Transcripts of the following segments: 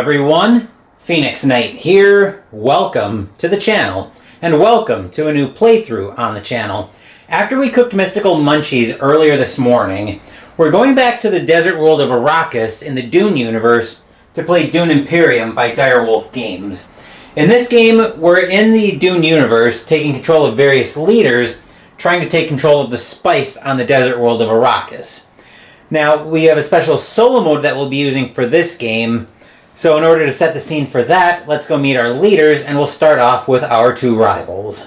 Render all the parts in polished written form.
everyone, Phoenix Knight here. Welcome to the channel, and welcome to a new playthrough on the channel. After we cooked Mystical Munchies earlier this morning, we're going back to the desert world of Arrakis in the Dune universe to play Dune Imperium by Direwolf Games. In this game, we're in the Dune universe, taking control of various leaders, trying to take control of the spice on the desert world of Arrakis. Now, we have a special solo mode that we'll be using for this game, so in order to set the scene for that, let's go meet our leaders, and we'll start off with our two rivals.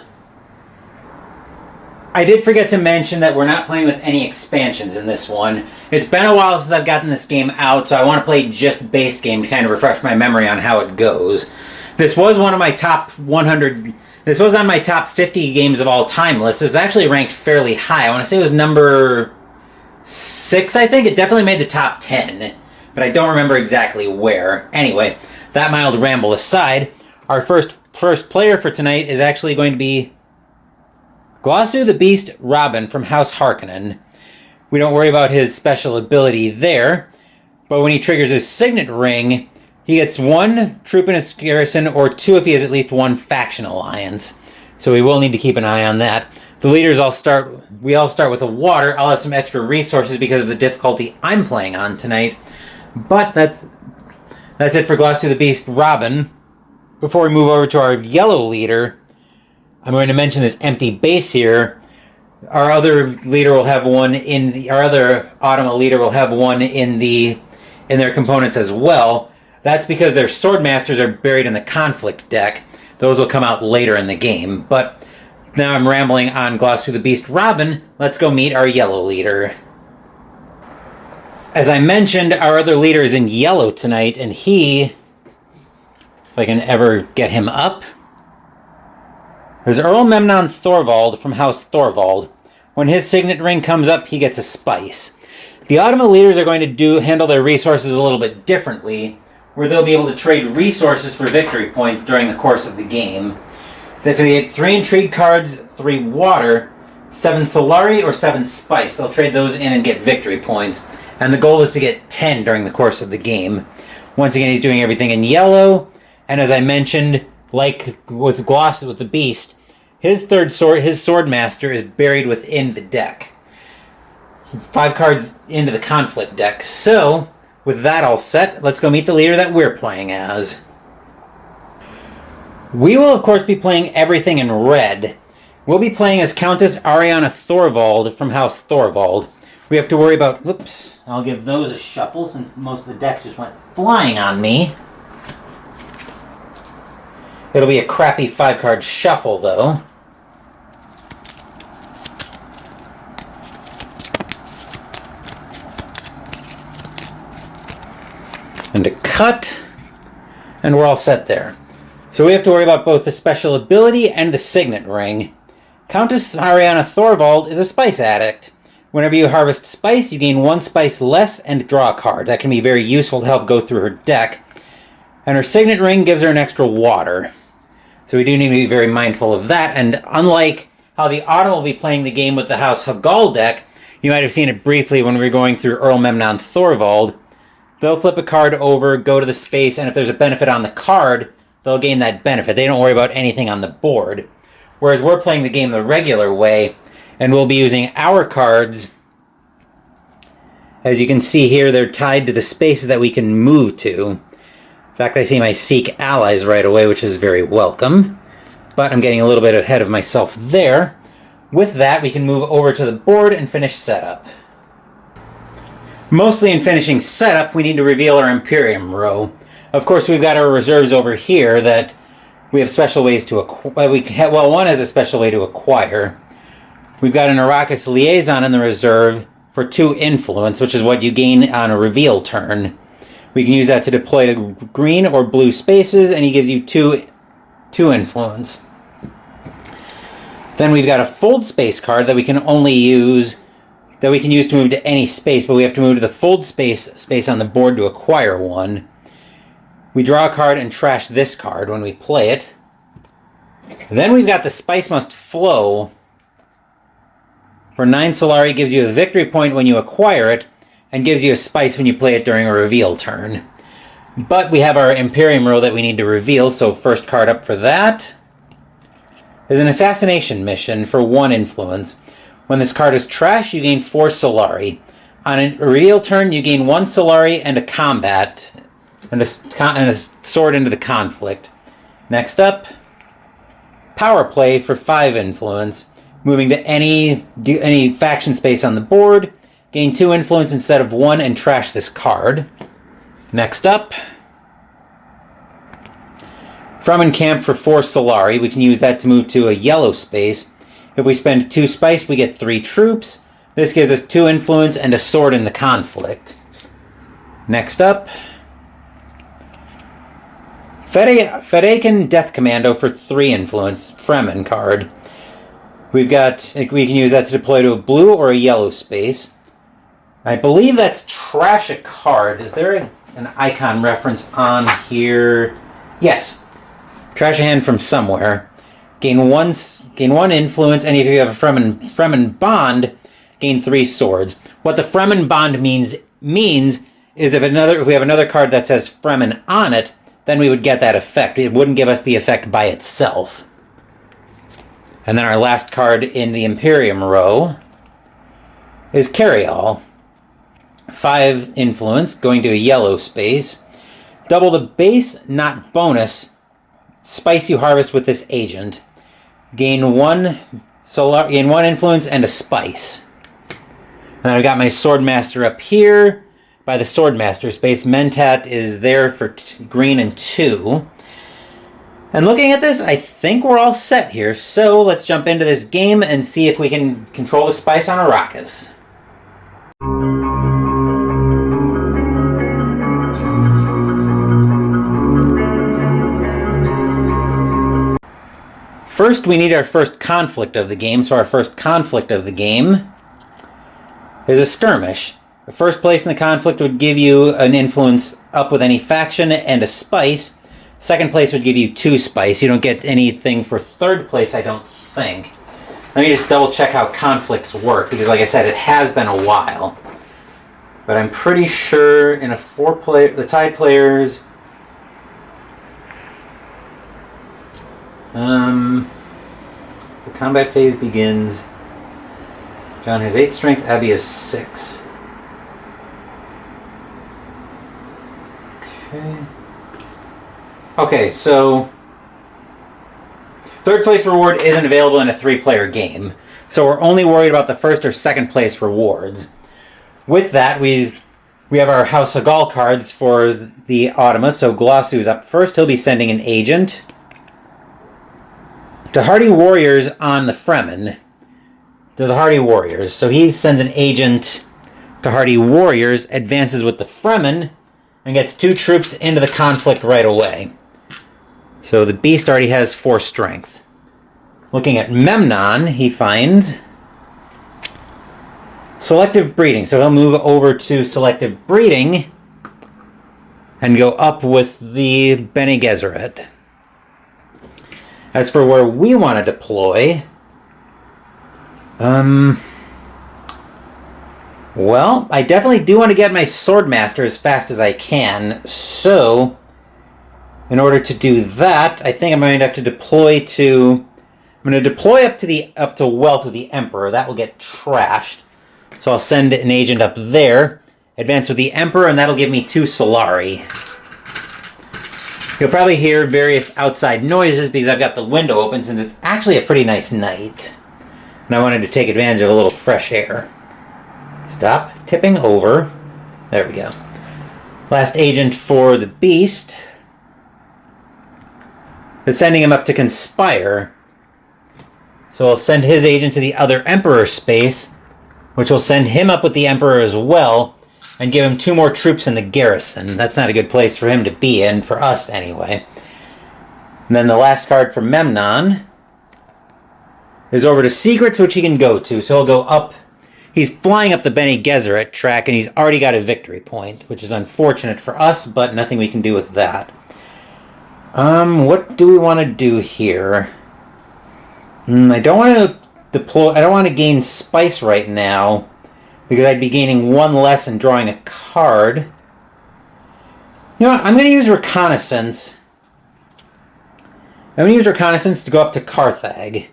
I did forget to mention that we're not playing with any expansions in this one. It's been a while since I've gotten this game out, so I want to play just base game to kind of refresh my memory on how it goes. This was one of my top 100... This was on my top 50 games of all time list. It was actually ranked fairly high. I want to say it was number 6, I think. It definitely made the top 10, but I don't remember exactly where. Anyway, that mild ramble aside, our first player for tonight is actually going to be Glossu the Beast Robin from House Harkonnen. We don't worry about his special ability there, but when he triggers his signet ring, he gets 1 troop in his garrison, or 2 if he has at least 1 faction alliance. So we will need to keep an eye on that. The leaders we all start with a water. I'll have some extra resources because of the difficulty I'm playing on tonight. But that's it for Glossu the Beast Robin. Before we move over to our yellow leader, I'm going to mention this empty base here. Our other leader will have one our other Automa leader will have one in their components as well. That's because their sword masters are buried in the conflict deck. Those will come out later in the game. But now I'm rambling on Glossu the Beast Robin. Let's go meet our yellow leader. As I mentioned, our other leader is in yellow tonight, and he, if I can ever get him up, there's Earl Memnon Thorvald from House Thorvald. When his signet ring comes up, he gets a spice. The Automa leaders are going to handle their resources a little bit differently, where they'll be able to trade resources for victory points during the course of the game. If they get 3 intrigue cards, 3 water, 7 Solari, or 7 spice, they'll trade those in and get victory points. And the goal is to get 10 during the course of the game. Once again, he's doing everything in yellow, and as I mentioned, like with Glossu with the Beast, his sword master is buried within the deck. 5 cards into the conflict deck. So, with that all set, let's go meet the leader that we're playing as. We will, of course, be playing everything in red. We'll be playing as Countess Ariana Thorvald from House Thorvald. We have to worry about... Whoops. I'll give those a shuffle since most of the decks just went flying on me. It'll be a crappy 5-card shuffle, though. And a cut. And we're all set there. So we have to worry about both the special ability and the signet ring. Countess Ariana Thorvald is a spice addict. Whenever you harvest spice, you gain 1 spice less and draw a card. That can be very useful to help go through her deck. And her signet ring gives her an extra water. So we do need to be very mindful of that. And unlike how the Automa will be playing the game with the House Hagal deck, you might have seen it briefly when we were going through Earl Memnon Thorvald. They'll flip a card over, go to the space, and if there's a benefit on the card, they'll gain that benefit. They don't worry about anything on the board. Whereas we're playing the game the regular way, and we'll be using our cards. As you can see here, they're tied to the spaces that we can move to. In fact, I see my Seek Allies right away, which is very welcome. But I'm getting a little bit ahead of myself there. With that, we can move over to the board and finish setup. Mostly in finishing setup, we need to reveal our Imperium row. Of course, we've got our reserves over here that we have special ways to acquire. Well, one has a special way to acquire. We've got an Arrakis Liaison in the reserve for 2 influence, which is what you gain on a reveal turn. We can use that to deploy to green or blue spaces, and he gives you 2 influence. Then we've got a fold space card that we can use to move to any space, but we have to move to the fold space on the board to acquire 1. We draw a card and trash this card when we play it. Then we've got the Spice Must Flow. For 9 Solari, gives you a victory point when you acquire it, and gives you a spice when you play it during a reveal turn. But we have our Imperium row that we need to reveal, so first card up for that is an assassination mission for 1 influence. When this card is trash, you gain 4 Solari. On a reveal turn, you gain 1 Solari and a combat, and a sword into the conflict. Next up, power play for 5 influence. Moving to any faction space on the board, gain 2 influence instead of 1 and trash this card. Next up, Fremen Camp for 4 Solari. We can use that to move to a yellow space. If we spend 2 spice, we get 3 troops. This gives us 2 influence and a sword in the conflict. Next up, Fedakan Death Commando for 3 influence, Fremen card. We can use that to deploy to a blue or a yellow space. I believe that's trash a card. Is there an icon reference on here? Yes. Trash a hand from somewhere. Gain one influence, and if you have a Fremen bond, gain 3 swords. What the Fremen bond means is if we have another card that says Fremen on it, then we would get that effect. It wouldn't give us the effect by itself. And then our last card in the Imperium row is Carryall. 5 influence, going to a yellow space. Double the base, not bonus, spice you harvest with this agent. Gain 1 influence and a spice. And then I've got my Swordmaster up here by the Swordmaster space. Mentat is there for green and 2. And looking at this, I think we're all set here. So let's jump into this game and see if we can control the spice on Arrakis. First, we need our first conflict of the game. So our first conflict of the game is a skirmish. The first place in the conflict would give you an influence up with any faction and a spice. Second place would give you 2 spice. You don't get anything for third place, I don't think. Let me just double check how conflicts work, because like I said, it has been a while. But I'm pretty sure in a 4-player, the tied players... the combat phase begins. John has 8 strength, Abby has 6. Okay, so third place reward isn't available in a 3-player game, so we're only worried about the first or second place rewards. With that, we have our House Hagal cards for the Automa, so Glossu's up first. He'll be sending an agent to Hardy Warriors on the Fremen. To the Hardy Warriors. So he sends an agent to Hardy Warriors, advances with the Fremen, and gets 2 troops into the conflict right away. So the beast already has 4 strength. Looking at Memnon, he finds selective breeding. So he'll move over to selective breeding and go up with the Bene Gesserit. As for where we want to deploy, well, I definitely do want to get my Swordmaster as fast as I can, so in order to do that, I think I'm going to have to deploy to... I'm going to deploy up to Wealth with the Emperor. That will get trashed. So I'll send an agent up there, advance with the Emperor, and that'll give me 2 Solari. You'll probably hear various outside noises because I've got the window open since it's actually a pretty nice night. And I wanted to take advantage of a little fresh air. Stop tipping over. There we go. Last agent for the beast is sending him up to conspire. So I'll send his agent to the other Emperor space, which will send him up with the Emperor as well, and give him 2 more troops in the garrison. That's not a good place for him to be in, for us anyway. And then the last card for Memnon is over to Secrets, which he can go to. So he'll go up. He's flying up the Bene Gesserit track, and he's already got a victory point, which is unfortunate for us, but nothing we can do with that. What do we want to do here? I don't want to deploy. I don't want to gain spice right now, because I'd be gaining 1 less and drawing a card. You know what? I'm going to use Reconnaissance. I'm going to use Reconnaissance to go up to Carthage,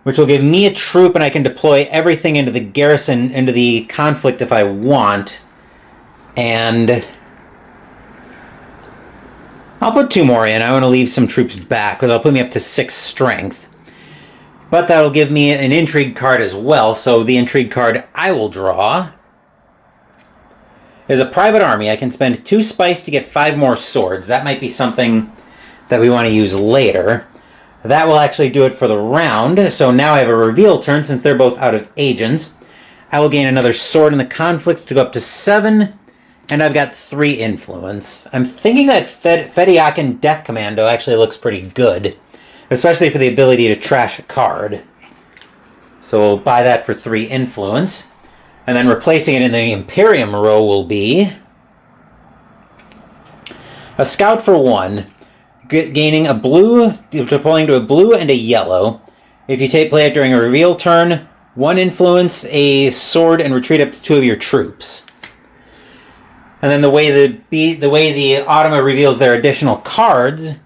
which will give me a troop, and I can deploy everything into the garrison, into the conflict if I want. And I'll put 2 more in. I want to leave some troops back, because that'll put me up to 6 strength. But that'll give me an intrigue card as well, so the intrigue card I will draw is a private army. I can spend 2 spice to get 5 more swords. That might be something that we want to use later. That will actually do it for the round. So now I have a reveal turn, since they're both out of agents. I will gain another sword in the conflict to go up to 7, and I've got 3 influence. I'm thinking that Fediakin Death Commando actually looks pretty good, especially for the ability to trash a card. So we'll buy that for 3 influence. And then replacing it in the Imperium row will be a scout for 1, gaining a blue, deploying to a blue and a yellow. If you play it during a reveal turn, 1 influence, a sword, and retreat up to 2 of your troops. And then the way the Automa reveals their additional cards,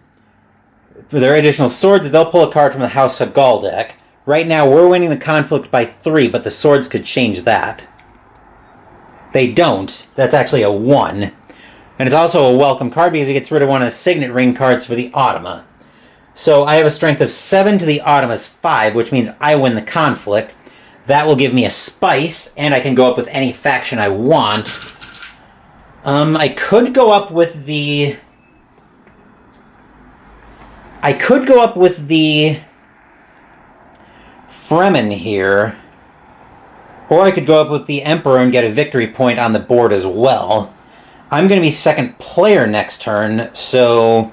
for their additional swords, they'll pull a card from the House Hagaldek. Right now, we're winning the conflict by 3, but the swords could change that. They don't. That's actually a 1. And it's also a welcome card because it gets rid of one of the Signet Ring cards for the Automa. So I have a strength of 7 to the Automa's 5, which means I win the conflict. That will give me a spice, and I can go up with any faction I want. I could go up with the Fremen here. Or I could go up with the Emperor and get a victory point on the board as well. I'm going to be second player next turn, so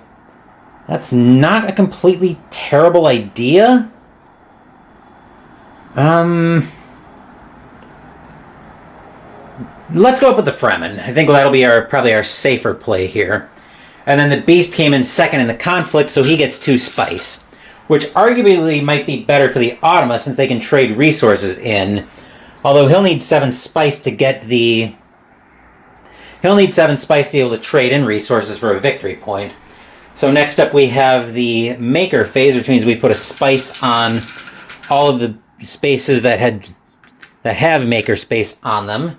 that's not a completely terrible idea. Let's go up with the Fremen. I think that'll be probably our safer play here. And then the Beast came in second in the conflict, so he gets 2 spice, which arguably might be better for the Automa since they can trade resources in. Although he'll need 7 spice to get the... He'll need 7 spice to be able to trade in resources for a victory point. So next up we have the Maker phase, which means we put a spice on all of the spaces that have Maker space on them.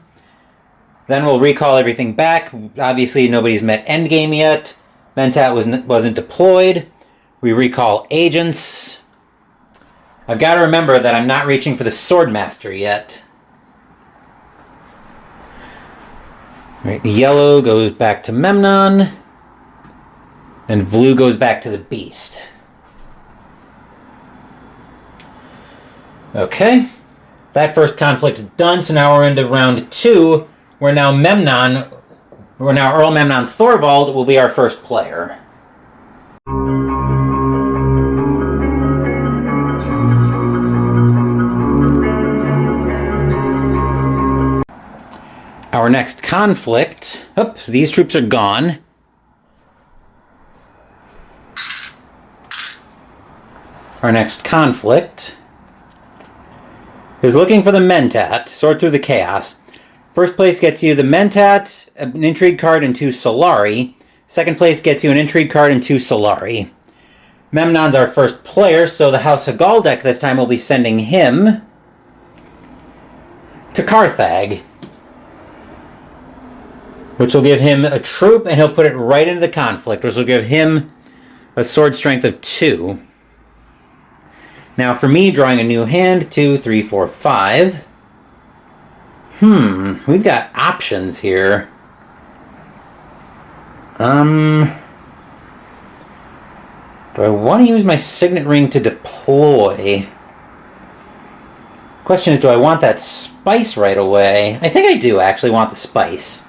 Then we'll recall everything back. Obviously nobody's met Endgame yet. Mentat wasn't deployed. We recall agents. I've got to remember that I'm not reaching for the Swordmaster yet. Right, yellow goes back to Memnon, and blue goes back to the Beast. Okay, that first conflict is done, so now we're into round 2, where now Earl Memnon Thorvald will be our first player. Our next conflict... Oh, these troops are gone. Our next conflict is looking for the Mentat. Sort through the chaos. First place gets you the Mentat, an intrigue card, and 2 Solari. Second place gets you an intrigue card and 2 Solari. Memnon's our first player, so the House Hagaldek this time will be sending him to Carthage, which will give him a troop, and he'll put it right into the conflict, which will give him a sword strength of 2. Now for me, drawing a new hand, 2, 3, 4, 5. We've got options here. Do I want to use my Signet Ring to deploy? Question is, do I want that spice right away? I think I do actually want the spice.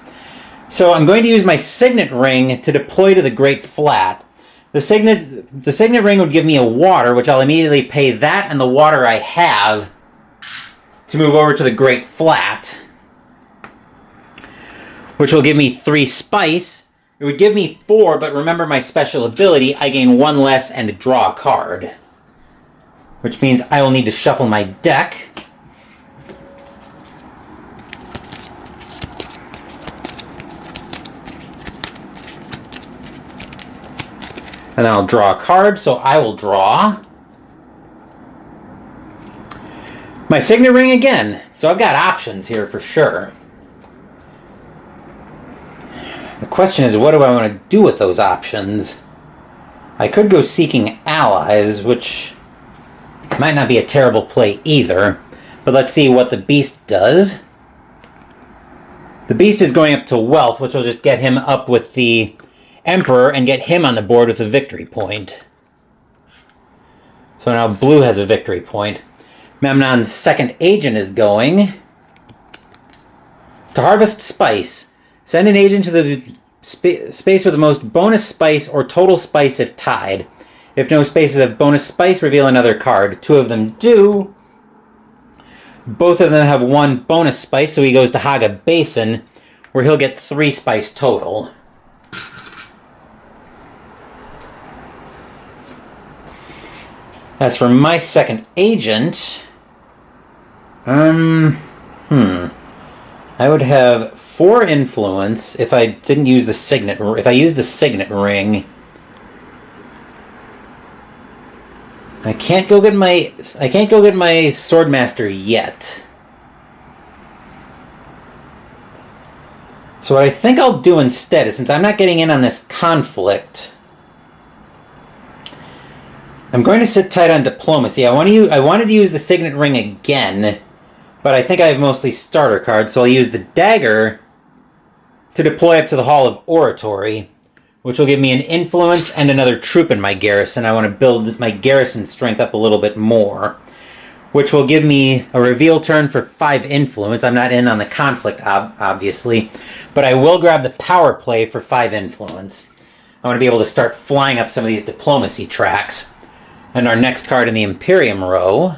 So I'm going to use my Signet Ring to deploy to the Great Flat. The Signet Ring would give me a water, which I'll immediately pay that and the water I have to move over to the Great Flat, which will give me 3 spice. It would give me 4, but remember my special ability, I gain 1 less and draw a card, which means I will need to shuffle my deck. And then I'll draw a card, so I will draw my signet ring again. So I've got options here for sure. The question is, what do I want to do with those options? I could go seeking allies, which might not be a terrible play either. But let's see what the beast does. The beast is going up to wealth, which will just get him up with the emperor and get him on the board with a victory point. So now blue has a victory point. Memnon's second agent is going to harvest spice. Send an agent to the space with the most bonus spice or total spice if tied. If no spaces have bonus spice, reveal another card. 2 of them do. Both of them have 1 bonus spice, so he goes to Haga Basin, where he'll get 3 spice total. As for my second agent, I would have 4 influence if I didn't use the signet. If I used the signet ring, I can't go get my Swordmaster yet. So what I think I'll do instead is, since I'm not getting in on this conflict, I'm going to sit tight on diplomacy. I wanted to use the signet ring again, but I think I have mostly starter cards, so I'll use the dagger to deploy up to the Hall of Oratory, which will give me an influence and another troop in my garrison. I want to build my garrison strength up a little bit more, which will give me a reveal turn for 5 influence. I'm not in on the conflict, obviously, but I will grab the power play for 5 influence. I want to be able to start flying up some of these diplomacy tracks. And our next card in the Imperium row,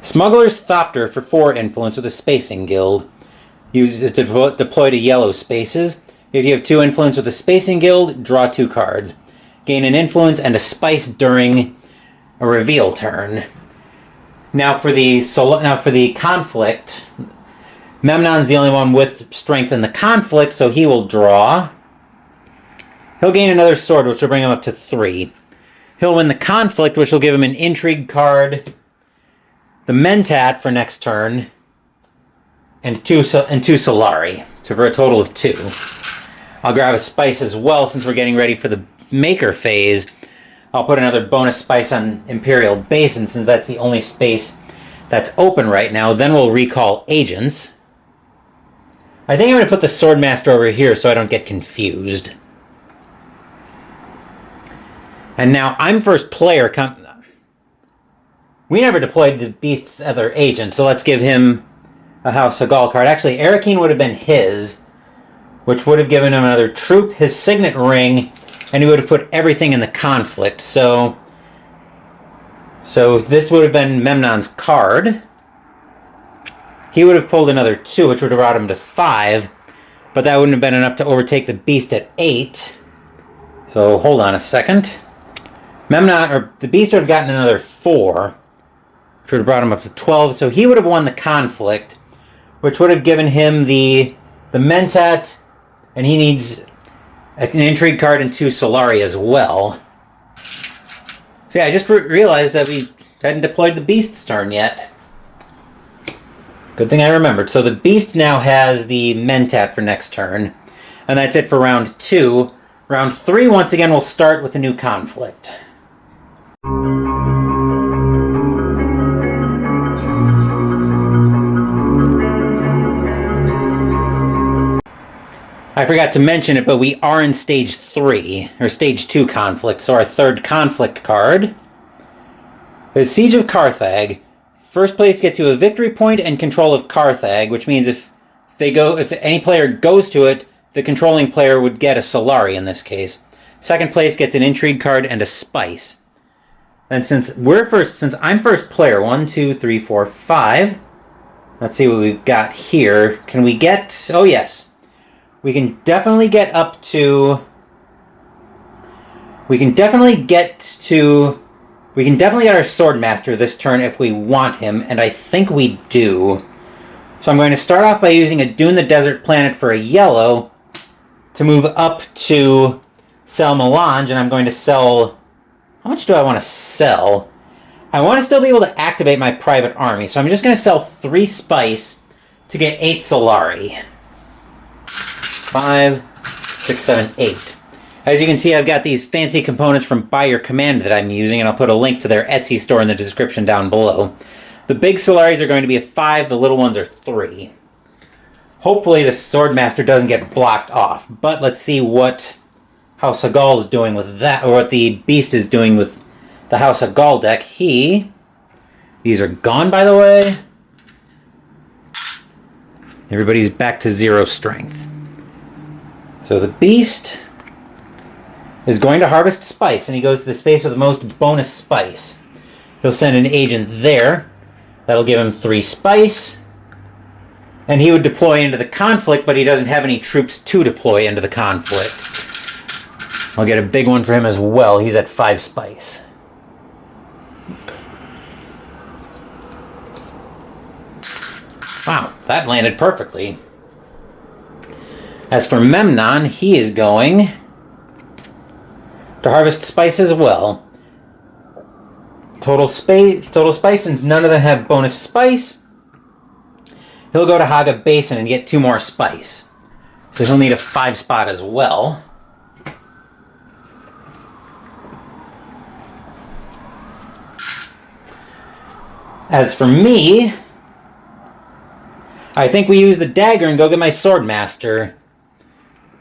Smuggler's Thopter for 4 influence with a spacing guild. Use it to deploy to yellow spaces. If you have 2 influence with a spacing guild, draw 2 cards. Gain an influence and a spice during a reveal turn. Now for the conflict, Memnon's the only one with strength in the conflict, so he will draw. He'll gain another sword, which will bring him up to 3. He'll win the conflict, which will give him an intrigue card, the Mentat for next turn, and 2 Solari. So for a total of 2. I'll grab a spice as well, since we're getting ready for the Maker phase. I'll put another bonus spice on Imperial Basin, since that's the only space that's open right now. Then we'll recall agents. I think I'm going to put the Swordmaster over here so I don't get confused. And now I'm first player. We never deployed the Beast's other agent, so let's give him a House Hagal card. Actually, Arakeen would have been his, which would have given him another troop, his signet ring, and he would have put everything in the conflict. So this would have been Memnon's card. He would have pulled another 2, which would have brought him to 5, but that wouldn't have been enough to overtake the Beast at 8. So hold on a second. The Beast would have gotten another 4, which would have brought him up to 12. So he would have won the conflict, which would have given him the Mentat, and he needs an intrigue card and 2 Solari as well. So yeah, I just realized that we hadn't deployed the Beast's turn yet. Good thing I remembered. So the Beast now has the Mentat for next turn, and that's it for round 2. Round 3, once again, we'll start with a new conflict. I forgot to mention it, but we are in Stage 3, or Stage 2 conflict, so our third conflict card is Siege of Carthage. First place gets you a victory point and control of Carthage, which means if any player goes to it, the controlling player would get a Solari in this case. Second place gets an intrigue card and a spice. And since I'm first player, 1, 2, 3, 4, 5. Let's see what we've got here. Can we get? Oh yes. We can definitely get up to... We can definitely get our Swordmaster this turn if we want him, and I think we do. So I'm going to start off by using a Dune the Desert Planet for a yellow to move up to sell melange, and I'm going to sell... How much do I want to sell? I want to still be able to activate my private army, so I'm just going to sell 3 spice to get 8 Solari. 5, 6, 7, 8. As you can see, I've got these fancy components from Buy Your Command that I'm using, and I'll put a link to their Etsy store in the description down below. The big Solaris are going to be a 5, the little ones are 3. Hopefully the Swordmaster doesn't get blocked off, but let's see what House Hagal's doing with that, or what the Beast is doing with the House Hagal deck. These are gone, by the way. Everybody's back to 0 strength. So the Beast is going to harvest spice, and he goes to the space with the most bonus spice. He'll send an agent there. That'll give him 3 spice. And he would deploy into the conflict, but he doesn't have any troops to deploy into the conflict. I'll get a big one for him as well. He's at 5 spice. Wow, that landed perfectly. As for Memnon, he is going to harvest spice as well. Total spice, since none of them have bonus spice, he'll go to Haga Basin and get 2 more spice. So he'll need a 5 spot as well. As for me, I think we use the dagger and go get my Swordmaster.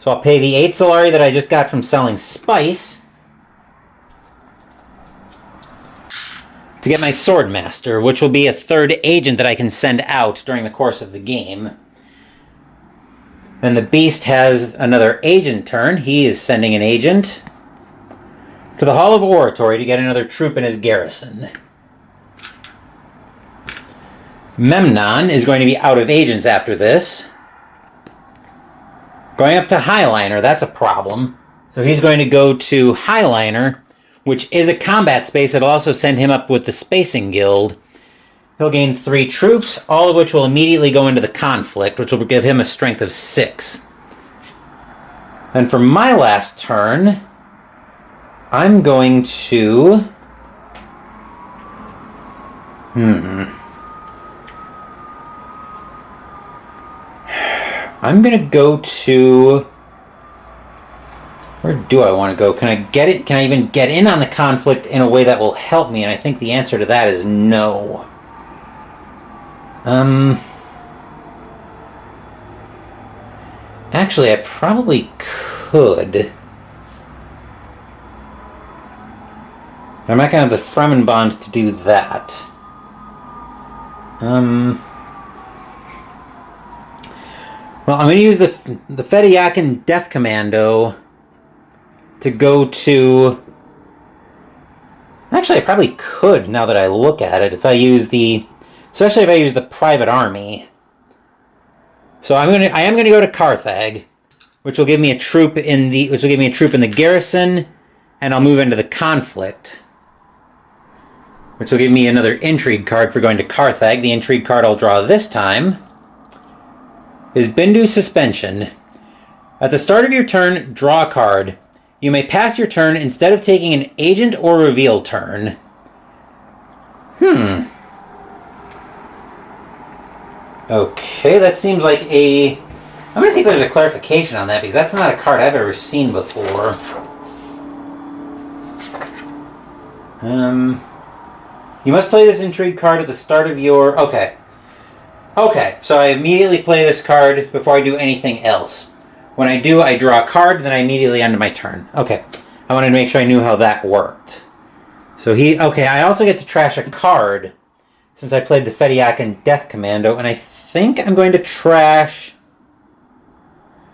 So I'll pay the 8 Solari that I just got from selling spice to get my Swordmaster, which will be a 3rd agent that I can send out during the course of the game. Then the Beast has another agent turn. He is sending an agent to the Hall of Oratory to get another troop in his garrison. Memnon is going to be out of agents after this. Going up to Highliner, that's a problem. So he's going to go to Highliner, which is a combat space. It'll also send him up with the Spacing Guild. He'll gain 3 troops, all of which will immediately go into the conflict, which will give him a strength of 6. And for my last turn, I'm going to... I'm going to go to... Where do I want to go? Can I get it? Can I even get in on the conflict in a way that will help me? And I think the answer to that is no. Actually, I probably could. I'm not going to have the Fremen Bond to do that. Well, I'm going to use the Fediakin Death Commando to go to... Actually, I probably could, now that I look at it, if I use the... Especially if I use the private army. So I am going to go to Carthage, which will give me a troop in the garrison, and I'll move into the conflict, which will give me another intrigue card for going to Carthage. The intrigue card I'll draw this time is Bindu's Suspension. At the start of your turn, draw a card. You may pass your turn instead of taking an agent or reveal turn. Okay, that seems like a... I'm going to see if there's a clarification on that, because that's not a card I've ever seen before. You must play this intrigue card at the start of your... Okay. Okay, so I immediately play this card before I do anything else. When I do, I draw a card, then I immediately end my turn. Okay. I wanted to make sure I knew how that worked. So okay, I also get to trash a card since I played the Fediakin Death Commando, and I think I'm going to trash...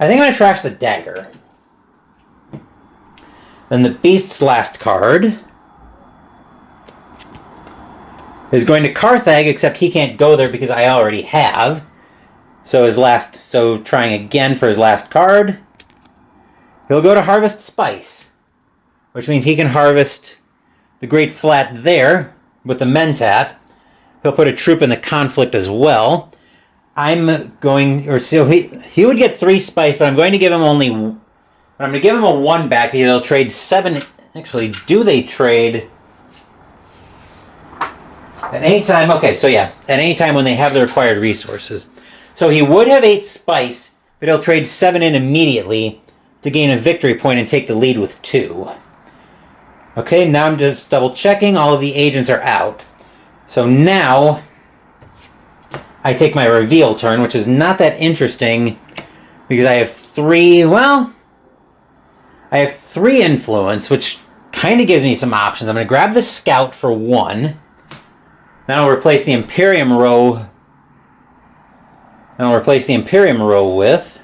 I think I'm going to trash the dagger. Then the Beast's last card is going to Carthage, except he can't go there because I already have. So trying again for his last card, he'll go to Harvest Spice, which means he can harvest the Great Flat there with the Mentat. He'll put a troop in the conflict as well. He would get 3 spice, but I'm going to give him only But I'm going to give him a 1 back because they'll trade 7. Actually, do they trade at any time? Okay, so yeah, at any time when they have the required resources. So he would have 8 spice, but he'll trade 7 in immediately to gain a victory point and take the lead with 2. Okay, now I'm just double checking. All of the agents are out. So now I take my reveal turn, which is not that interesting because I have 3, well, I have 3 influence, which kind of gives me some options. I'm going to grab the scout for 1. Then I'll replace the Imperium row. Then I'll replace the Imperium row with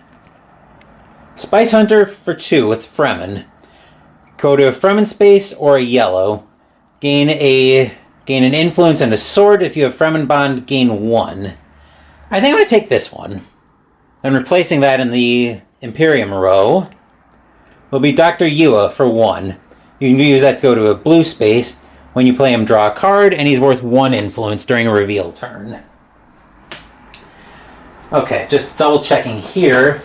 Spice Hunter for 2 with Fremen. Go to a Fremen space or a yellow. Gain an influence and a sword. If you have Fremen bond, gain 1. I think I'm going to take this one. Then replacing that in the Imperium row will be Dr. Yua for 1. You can use that to go to a blue space. When you play him, draw a card, and he's worth 1 influence during a reveal turn. Okay, just double checking here.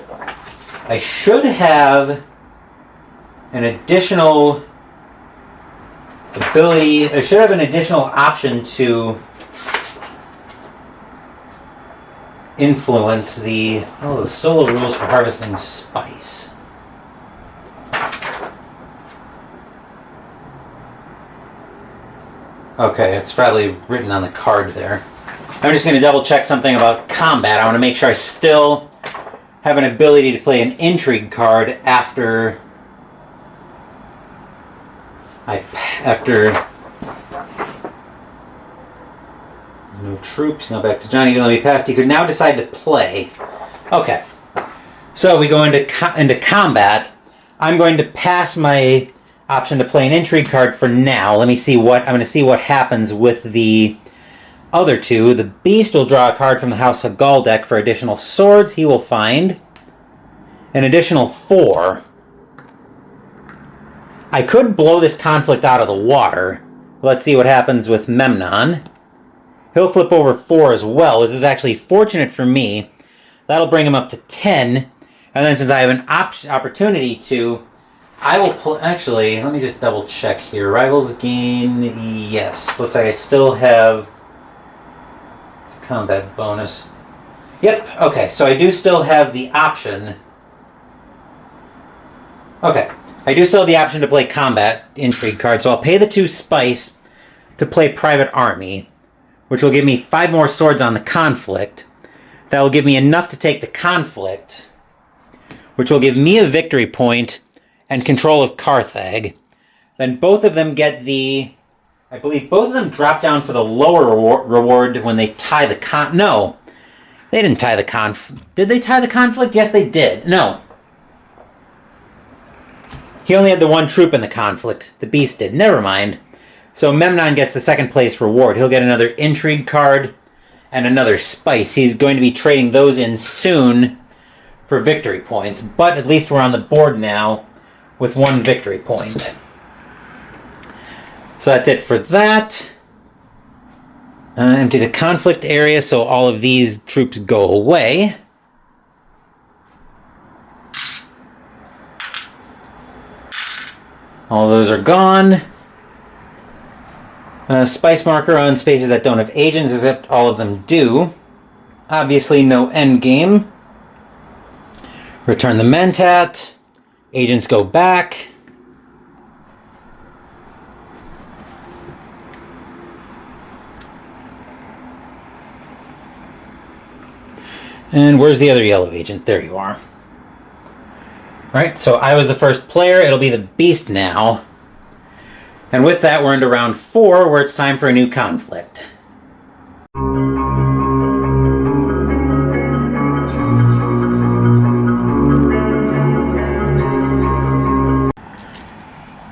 I should have an additional ability. I should have an additional option to influence the solo rules for harvesting spice. Okay, it's probably written on the card there. I'm just going to double check something about combat. I want to make sure I still have an ability to play an intrigue card after no troops, no back to Johnny, even though he passed. He could now decide to play. Okay, so we go into combat. I'm going to pass my option to play an intrigue card for now. I'm going to see what happens with the other 2. The beast will draw a card from the House of Galdek for additional swords. He will find an additional 4. I could blow this conflict out of the water. Let's see what happens with Memnon. He'll flip over 4 as well. This is actually fortunate for me. That'll bring him up to 10. And then since I have an opportunity to, I will actually, let me just double check here. Rivals gain, yes. Looks like I still have, it's a combat bonus. Yep, okay, so I do still have the option. Okay, I do still have the option to play combat intrigue card, so I'll pay the 2 spice to play private army, which will give me 5 more swords on the conflict. That will give me enough to take the conflict, which will give me a victory point and control of Carthage. Then both of them get I believe both of them drop down for the lower reward when they tie the no. They didn't tie the Did they tie the conflict? Yes, they did. No. He only had the 1 troop in the conflict. The beast did. Never mind. So Memnon gets the 2nd place reward. He'll get another intrigue card and another spice. He's going to be trading those in soon for victory points. But at least we're on the board now with 1 victory point. So that's it for that. Empty the conflict area so all of these troops go away. All those are gone. Spice marker on spaces that don't have agents, except all of them do. Obviously no endgame. Return the Mentat. Agents go back. And where's the other yellow agent? There you are. Alright, so I was the first player. It'll be the beast now. And with that, we're into round 4, where it's time for a new conflict.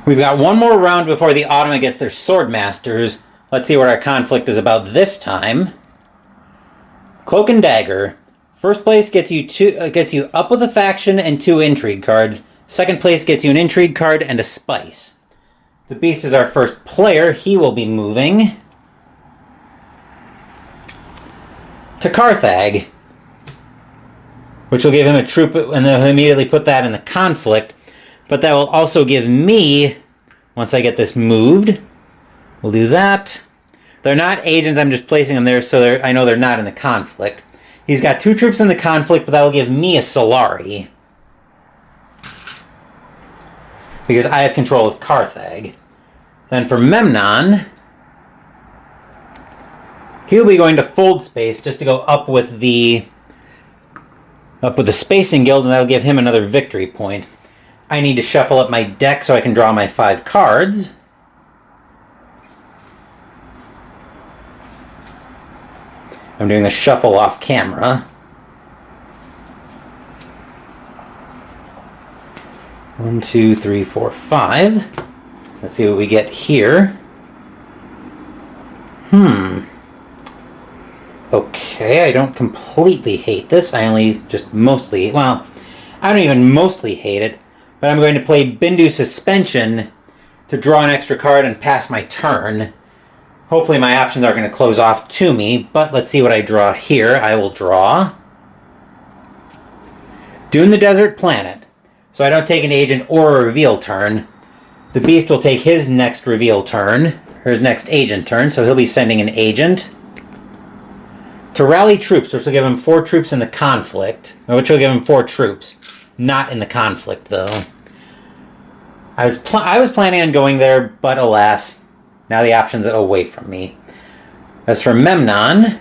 We've got 1 more round before the Automa gets their Sword Masters. Let's see what our conflict is about this time. Cloak and Dagger. First place gets you up with a faction and 2 intrigue cards. Second place gets you an intrigue card and a spice. The Beast is our first player. He will be moving to Carthage, which will give him a troop, and they'll immediately put that in the conflict. But that will also give me, once I get this moved, we'll do that. They're not agents, I'm just placing them there so I know they're not in the conflict. He's got 2 troops in the conflict, but that will give me a Solari. Because I have control of Carthage. Then for Memnon, he'll be going to Fold Space just to go up with the Spacing Guild, and that'll give him another victory point. I need to shuffle up my deck so I can draw my 5 cards. I'm doing the shuffle off camera. 1, 2, 3, 4, 5. Let's see what we get here. Okay, I don't completely hate this. I only just mostly... Well, I don't even mostly hate it. But I'm going to play Bindu Suspension to draw an extra card and pass my turn. Hopefully my options are going to close off to me, but let's see what I draw here. I will draw Dune the Desert Planet. So I don't take an agent or a reveal turn. The Beast will take his next reveal turn, or his next agent turn, so he'll be sending an agent to rally troops, which will give him 4 troops in the conflict, which will give him 4 troops. Not in the conflict, though. I was planning on going there, but alas, now the option's away from me. As for Memnon,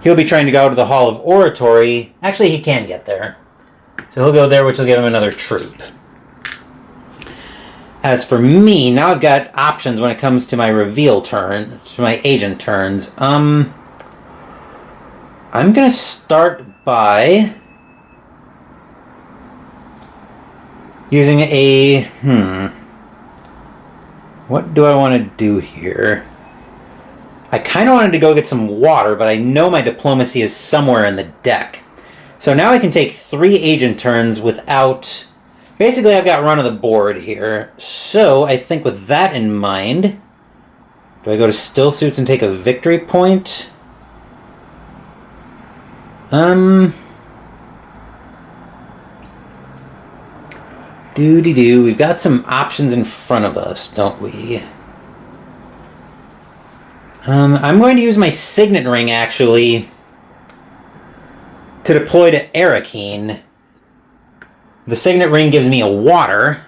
he'll be trying to go to the Hall of Oratory. Actually, he can get there. So he'll go there, which will give him another troop. As for me, now I've got options when it comes to my reveal turn, to my agent turns. I'm going to start by using a... What do I want to do here? I kind of wanted to go get some water, but I know my diplomacy is somewhere in the deck. So now I can take 3 agent turns without... Basically, I've got run of the board here. So I think with that in mind, do I go to Still Suits and take a victory point? We've got some options in front of us, don't we? I'm going to use my Signet Ring, actually, to deploy to Arrakis. The Signet Ring gives me a water.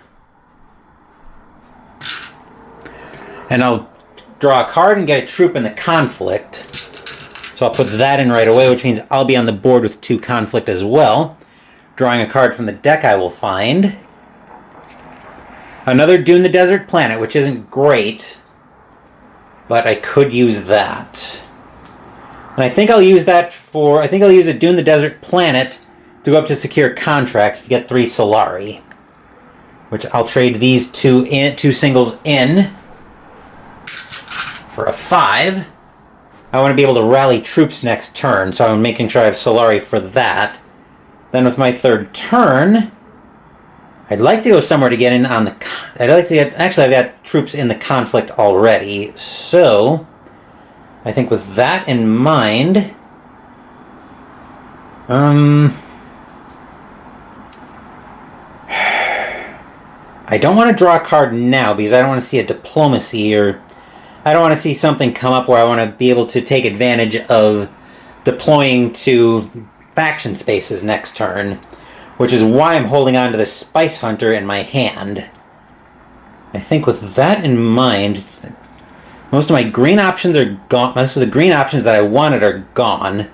And I'll draw a card and get a troop in the conflict. So I'll put that in right away, which means I'll be on the board with 2 conflict as well. Drawing a card from the deck I will find. Another Dune the Desert Planet, which isn't great, but I could use that. And I think I'll use that for... I think I'll use a Dune the Desert Planet to go up to Secure Contract to get 3 Solari. Which I'll trade these 2 singles in for a 5. I want to be able to rally troops next turn, so I'm making sure I have Solari for that. Then with my 3rd turn, I'd like to go somewhere to get in on the... I'd like to get... Actually, I've got troops in the conflict already, so I think with that in mind, I don't want to draw a card now because I don't want to see a diplomacy, or I don't want to see something come up where I want to be able to take advantage of deploying to faction spaces next turn, which is why I'm holding on to the Spice Hunter in my hand. I think with that in mind, most of my green options are gone. Most of the green options that I wanted are gone.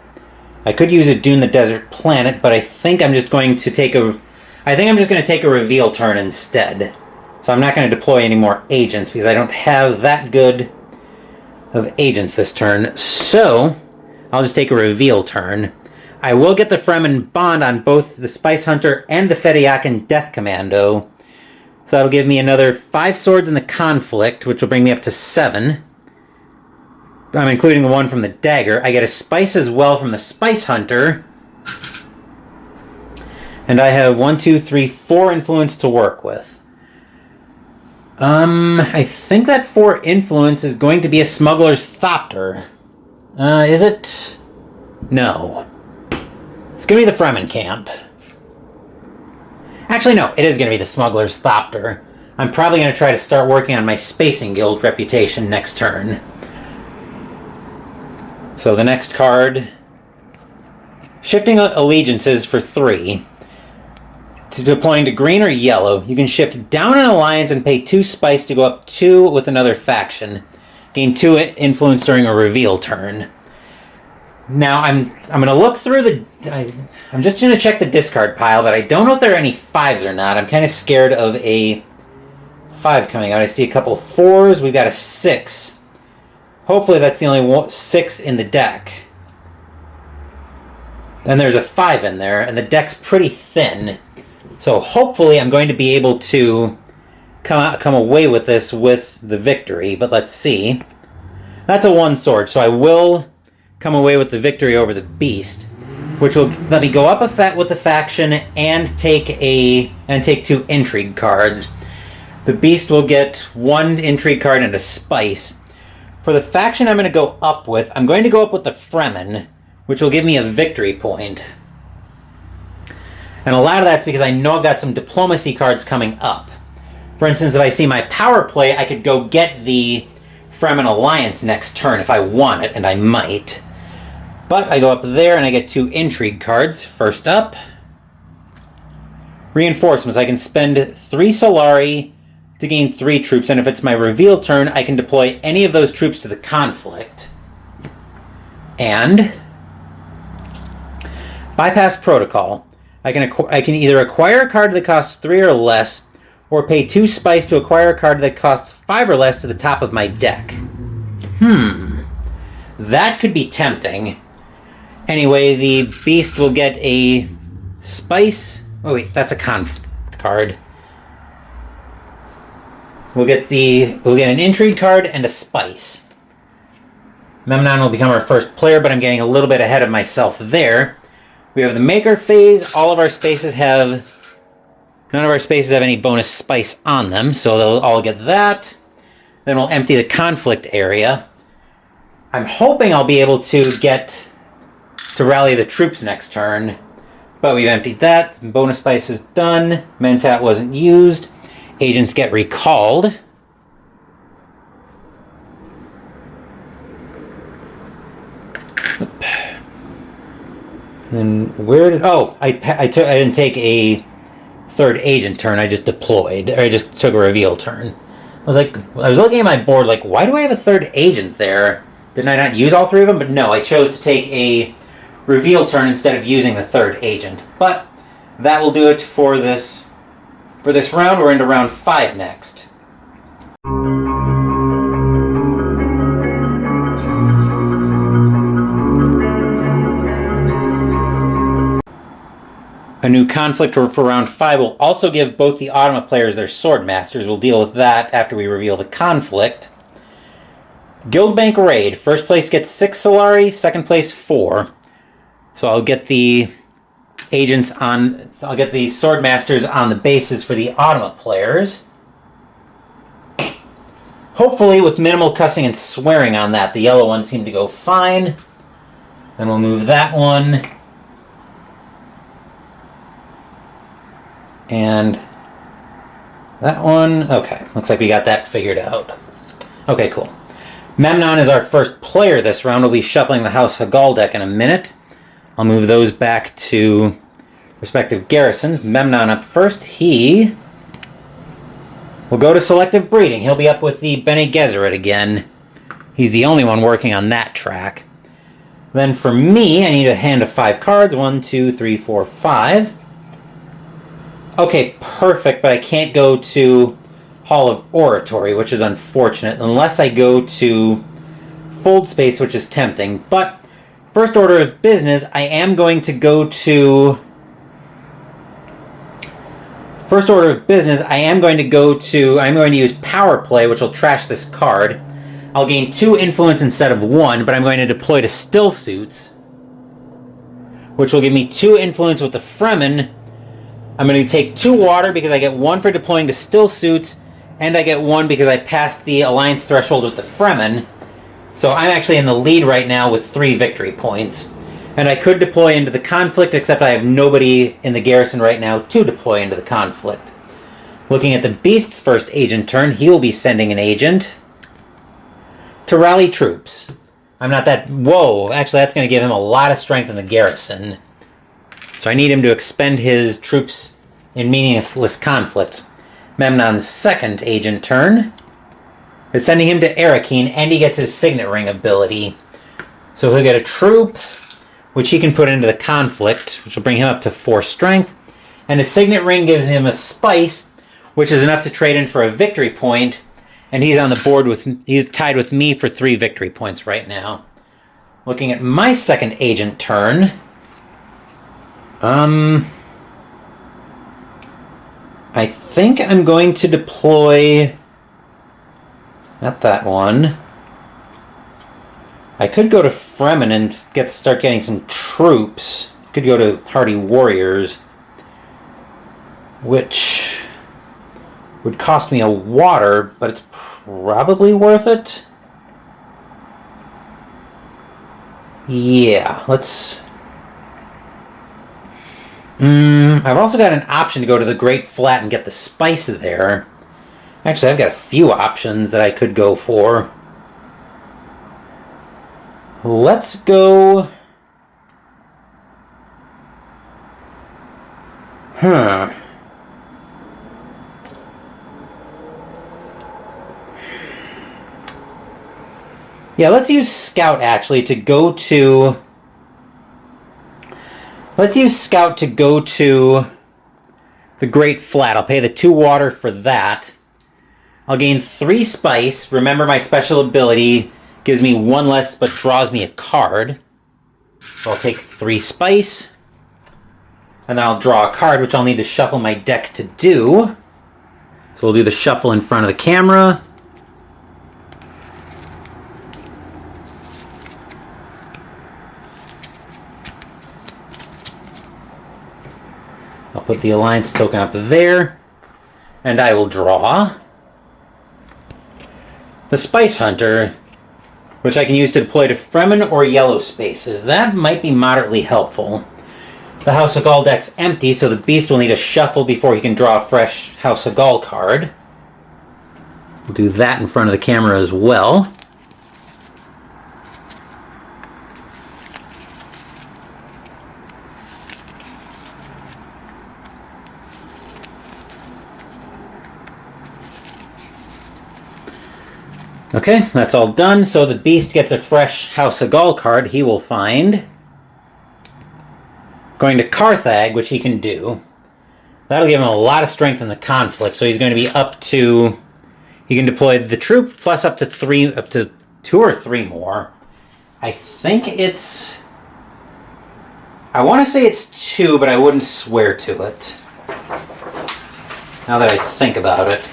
I could use a Dune the Desert Planet, but I think I'm just going to take a... I think I'm just going to take a reveal turn instead. So I'm not going to deploy any more agents because I don't have that good of agents this turn. So I'll just take a reveal turn. I will get the Fremen Bond on both the Spice Hunter and the Fediakan Death Commando. So that'll give me another 5 swords in the conflict, which will bring me up to 7. I'm including the one from the dagger. I get a spice as well from the Spice Hunter. And I have 1, 2, 3, 4 influence to work with. I think that 4 influence is going to be a Smuggler's Thopter. Is it? No. It's going to be the Fremen camp. Actually, no, it is going to be the Smuggler's Thopter. I'm probably going to try to start working on my Spacing Guild reputation next turn. So the next card, shifting allegiances for 3. Deploying to green or yellow, you can shift down an alliance and pay 2 spice to go up 2 with another faction. Gain 2 influence during a reveal turn. Now I'm going to look through I'm just going to check the discard pile, but I don't know if there are any 5s or not. I'm kind of scared of a 5 coming out. I see a couple of 4s. We've got a 6. Hopefully that's the only 6 in the deck. Then there's a 5 in there, and the deck's pretty thin. So hopefully I'm going to be able to come away with this with the victory, but let's see. That's a 1 sword, so I will come away with the victory over the beast, which will let me go up with the faction and take 2 intrigue cards. The beast will get 1 intrigue card and a spice. For the faction I'm going to go up with, I'm going to go up with the Fremen, which will give me a victory point. And a lot of that's because I know I've got some diplomacy cards coming up. For instance, if I see my power play, I could go get the Fremen Alliance next turn if I want it, and I might. But I go up there and I get 2 intrigue cards. First up, reinforcements. I can spend 3 Solari to gain 3 troops, and if it's my reveal turn, I can deploy any of those troops to the conflict. And bypass protocol. I can either acquire a card that costs 3 or less, or pay 2 spice to acquire a card that costs 5 or less to the top of my deck. That could be tempting. Anyway, the beast will get a spice. Oh wait, that's a conflict card. We'll get an intrigue card and a spice. Memnon will become our first player, but I'm getting a little bit ahead of myself there. We have the Maker phase. None of our spaces have any bonus spice on them, so they'll all get that. Then we'll empty the conflict area. I'm hoping I'll be able to get to rally the troops next turn, but we've emptied that. Bonus spice is done. Mentat wasn't used. Agents get recalled. Then where did... Oh, I didn't take a 3rd agent turn. I just deployed. Or I just took a reveal turn. I was looking at my board like, why do I have a 3rd agent there? Didn't I not use all 3 of them? But no, I chose to take a reveal turn instead of using the 3rd agent. But that will do it for this round. We're into round 5 next. A new conflict for round 5 will also give both the Automa players their Sword Masters. We'll deal with that after we reveal the conflict. Guildbank Raid. First place gets 6 Solari, second place 4. So I'll get the Sword Masters on the bases for the Automa players. Hopefully with minimal cussing and swearing on that. The yellow one seemed to go fine. Then we'll move that one. And that one, okay, looks like we got that figured out. Okay, cool. Memnon is our first player this round. We'll be shuffling the House Hagal deck in a minute. I'll move those back to respective garrisons. Memnon up first. He will go to selective breeding. He'll be up with the Bene Gesserit again. He's the only one working on that track. Then for me, I need a hand of 5 cards. 1, 2, 3, 4, 5. Okay, perfect, but I can't go to Hall of Oratory, which is unfortunate, unless I go to Fold Space, which is tempting. But first order of business, I am going to go to... First order of business, I'm going to use Power Play, which will trash this card. I'll gain 2 influence instead of 1, but I'm going to deploy to Still Suits, which will give me 2 influence with the Fremen. I'm going to take 2 water because I get 1 for deploying to Still Suits, and I get 1 because I passed the alliance threshold with the Fremen. So I'm actually in the lead right now with 3 victory points. And I could deploy into the conflict, except I have nobody in the garrison right now to deploy into the conflict. Looking at the Beast's first agent turn, he will be sending an agent to rally troops. I'm not that... Whoa, actually that's going to give him a lot of strength in the garrison. So I need him to expend his troops in meaningless conflict. Memnon's second agent turn is sending him to Arrakis, and he gets his Signet Ring ability. So he'll get a troop, which he can put into the conflict, which will bring him up to 4 strength. And his Signet Ring gives him a spice, which is enough to trade in for a victory point. And he's on the board with... He's tied with me for 3 victory points right now. Looking at my second agent turn... I think I'm going to deploy... Not that one. I could go to Fremen and start getting some troops. Could go to Hardy Warriors, which would cost me a water, but it's probably worth it. Yeah, let's... I've also got an option to go to the Great Flat and get the spice there. Actually, I've got a few options that I could go for. Let's go... Yeah, let's use Scout, actually, to go to... Let's use Scout to go to the Great Flat. I'll pay the 2 water for that. I'll gain 3 spice. Remember, my special ability gives me 1 less, but draws me a card. So I'll take 3 spice. And then I'll draw a card, which I'll need to shuffle my deck to do. So we'll do the shuffle in front of the camera. I'll put the Alliance token up there. And I will draw the Spice Hunter, which I can use to deploy to Fremen or yellow spaces. That might be moderately helpful. The House of Gaul deck's empty, so the Beast will need a shuffle before he can draw a fresh House of Gaul card. We'll do that in front of the camera as well. Okay, that's all done. So the Beast gets a fresh House of Gaul card he will find. Going to Carthag, which he can do. That'll give him a lot of strength in the conflict, so he's going to be up to... He can deploy the troop plus up to 2 or 3 more. I think it's... I want to say it's 2, but I wouldn't swear to it. Now that I think about it.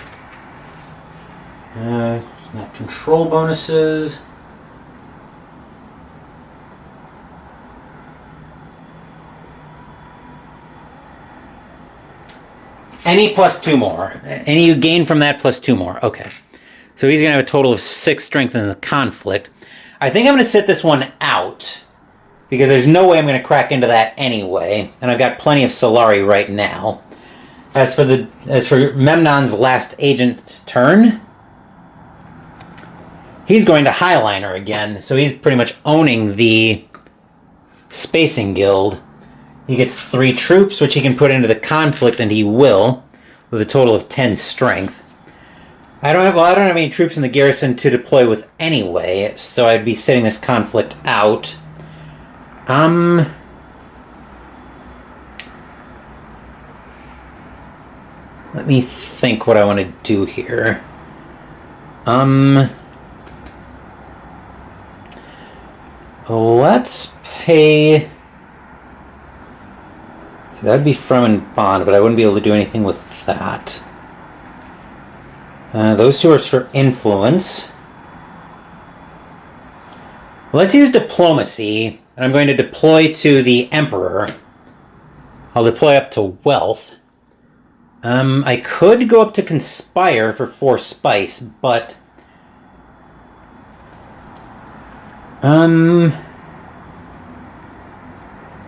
Not control bonuses. Any plus 2 more. Any you gain from that plus 2 more. Okay. So he's going to have a total of 6 strength in the conflict. I think I'm going to sit this one out, because there's no way I'm going to crack into that anyway, and I've got plenty of Solari right now. As for Memnon's last agent turn, he's going to Highliner again, so he's pretty much owning the Spacing Guild. He gets 3 troops, which he can put into the conflict, and he will, with a total of 10 strength. I don't have any troops in the garrison to deploy with anyway, so I'd be sitting this conflict out. Let me think what I want to do here. Let's pay... That'd be Fremen Bond, but I wouldn't be able to do anything with that. Those 2 are for influence. Let's use diplomacy, and I'm going to deploy to the Emperor. I'll deploy up to wealth. I could go up to conspire for 4 spice, but...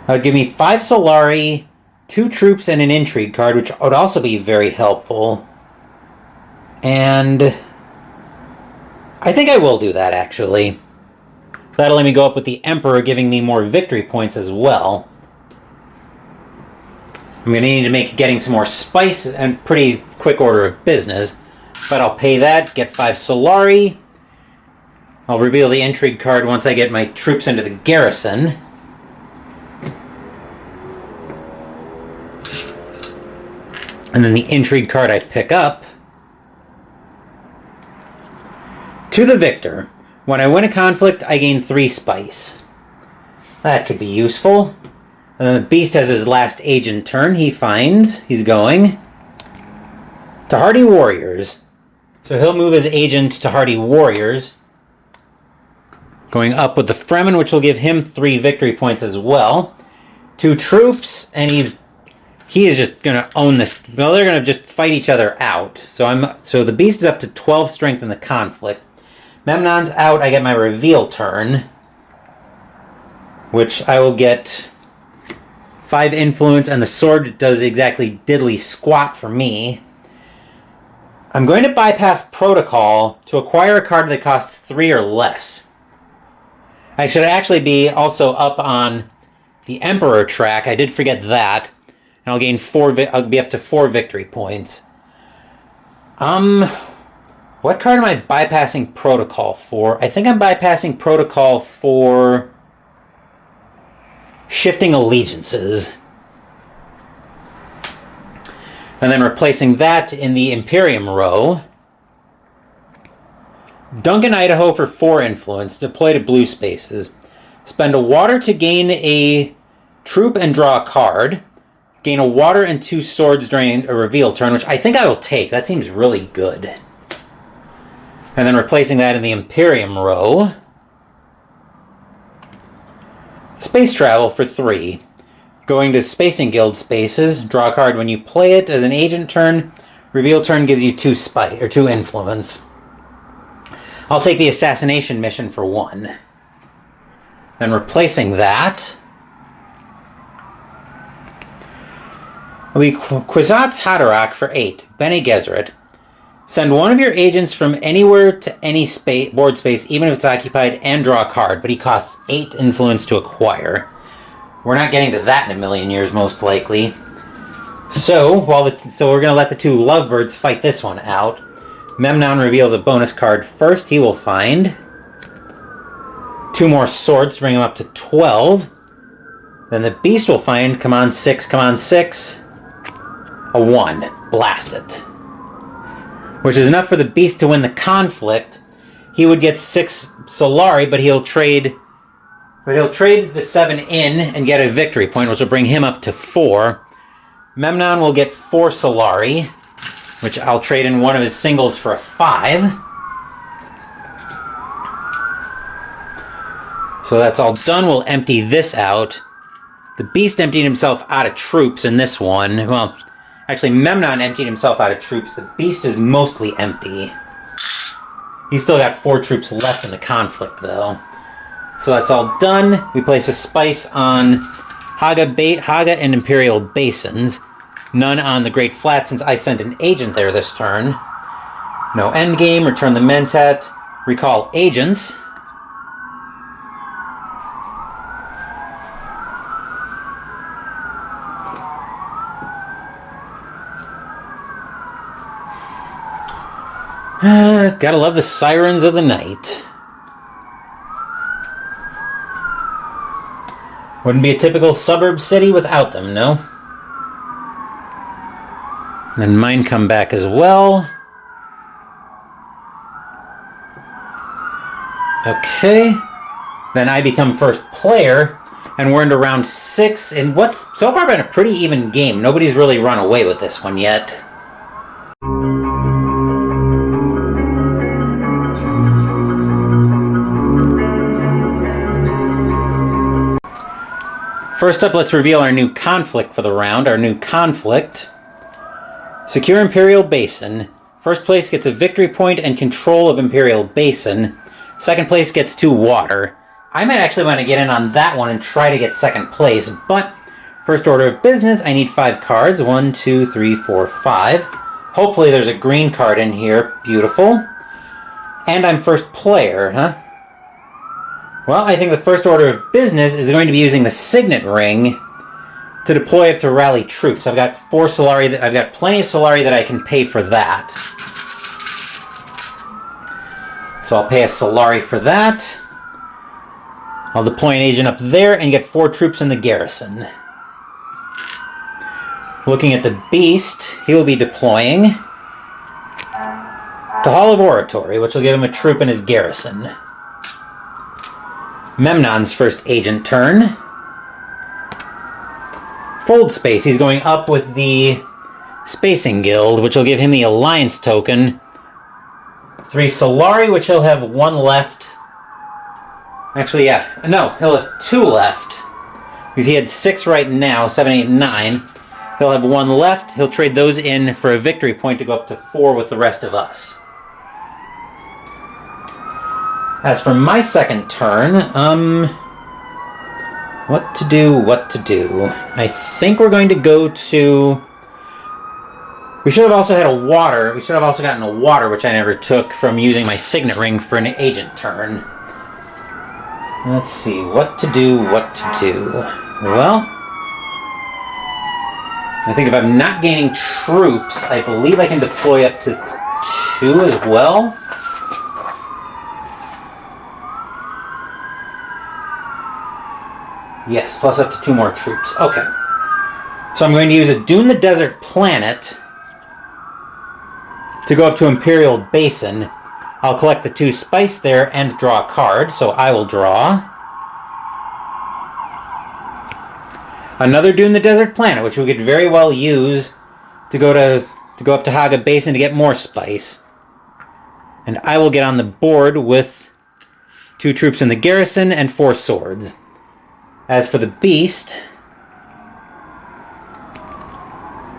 That would give me 5 Solari, 2 troops, and an intrigue card, which would also be very helpful. And I think I will do that, actually. That'll let me go up with the Emperor, giving me more victory points as well. I'm going to need to make getting some more spice and pretty quick order of business. But I'll pay that, get 5 Solari. I'll reveal the intrigue card once I get my troops into the garrison. And then the intrigue card I pick up. To the victor. When I win a conflict, I gain 3 spice. That could be useful. And then the beast has his last agent turn. He's going to Hardy Warriors. So he'll move his agent to Hardy Warriors. Going up with the Fremen, which will give him 3 victory points as well. 2 troops, and he is just going to own this. Well, they're going to just fight each other out. So the beast is up to 12 strength in the conflict. Memnon's out, I get my reveal turn, which I will get 5 influence, and the sword does exactly diddly squat for me. I'm going to bypass protocol to acquire a card that costs 3 or less. I should actually be also up on the Emperor track. I did forget that. And I'll gain 4. I'll be up to 4 victory points. What card am I bypassing protocol for? I think I'm bypassing protocol for shifting allegiances. And then replacing that in the Imperium row. Duncan, Idaho for 4 influence. Deploy to blue spaces. Spend a water to gain a troop and draw a card. Gain a water and 2 swords during a reveal turn, which I think I will take. That seems really good. And then replacing that in the Imperium row. Space travel for 3. Going to Spacing Guild spaces. Draw a card when you play it as an agent turn. Reveal turn gives you 2 spice or 2 influence. I'll take the assassination mission for 1. Then replacing that will be Kwisatz Haderach for 8. Bene Gesserit. Send one of your agents from anywhere to any board space, even if it's occupied, and draw a card, but he costs 8 influence to acquire. We're not getting to that in a million years, most likely. So we're going to let the 2 lovebirds fight this one out. Memnon reveals a bonus card first. He will find 2 more swords to bring him up to 12. Then the beast will find, come on 6, a 1. Blast it. Which is enough for the beast to win the conflict. He would get 6 Solari, but he'll trade the 7 in and get a victory point, which will bring him up to 4. Memnon will get 4 Solari, which I'll trade in one of his singles for a 5. So that's all done. We'll empty this out. The beast emptied himself out of troops in this one. Well, actually, Memnon emptied himself out of troops. The beast is mostly empty. He's still got 4 troops left in the conflict, though. So that's all done. We place a spice on Haga and Imperial Basins. None on the Great Flat, since I sent an agent there this turn. No endgame. Return the Mentat. Recall agents. Gotta love the sirens of the night. Wouldn't be a typical suburb city without them, no? And then mine come back as well. Okay. Then I become first player, and we're into round 6, in what's so far been a pretty even game. Nobody's really run away with this one yet. First up, let's reveal our new conflict for the round. Our new conflict. Secure Imperial Basin. First place gets a victory point and control of Imperial Basin. Second place gets 2 water. I might actually want to get in on that one and try to get second place, but first order of business, I need 5 cards. 1, 2, 3, 4, 5. Hopefully there's a green card in here. Beautiful. And I'm first player, huh? Well, I think the first order of business is going to be using the Signet Ring to deploy up to rally troops. I've got 4 Solari. I've got plenty of Solari that I can pay for that. So I'll pay a Solari for that. I'll deploy an agent up there and get 4 troops in the garrison. Looking at the Beast, he'll be deploying to Hall of Oratory, which will give him a troop in his garrison. Memnon's first agent turn. Fold space, he's going up with the Spacing Guild, which will give him the Alliance token. 3 Solari, which he'll have 1 left. Actually, yeah. No, he'll have 2 left. Because he had 6 right now, 7, 8, 9. He'll have 1 left. He'll trade those in for a victory point to go up to 4 with the rest of us. As for my second turn, what to do? I think we're going to go to... We should have also had a water. We should have also gotten a water, which I never took from using my Signet Ring for an agent turn. Let's see, what to do. Well, I think if I'm not gaining troops, I believe I can deploy up to 2 as well. Yes, plus up to 2 more troops. Okay. So I'm going to use a Dune the Desert Planet to go up to Imperial Basin. I'll collect the 2 spice there and draw a card, so I will draw another Dune the Desert Planet, which we could very well use to go up to Haga Basin to get more spice. And I will get on the board with 2 troops in the garrison and 4 swords. As for the Beast,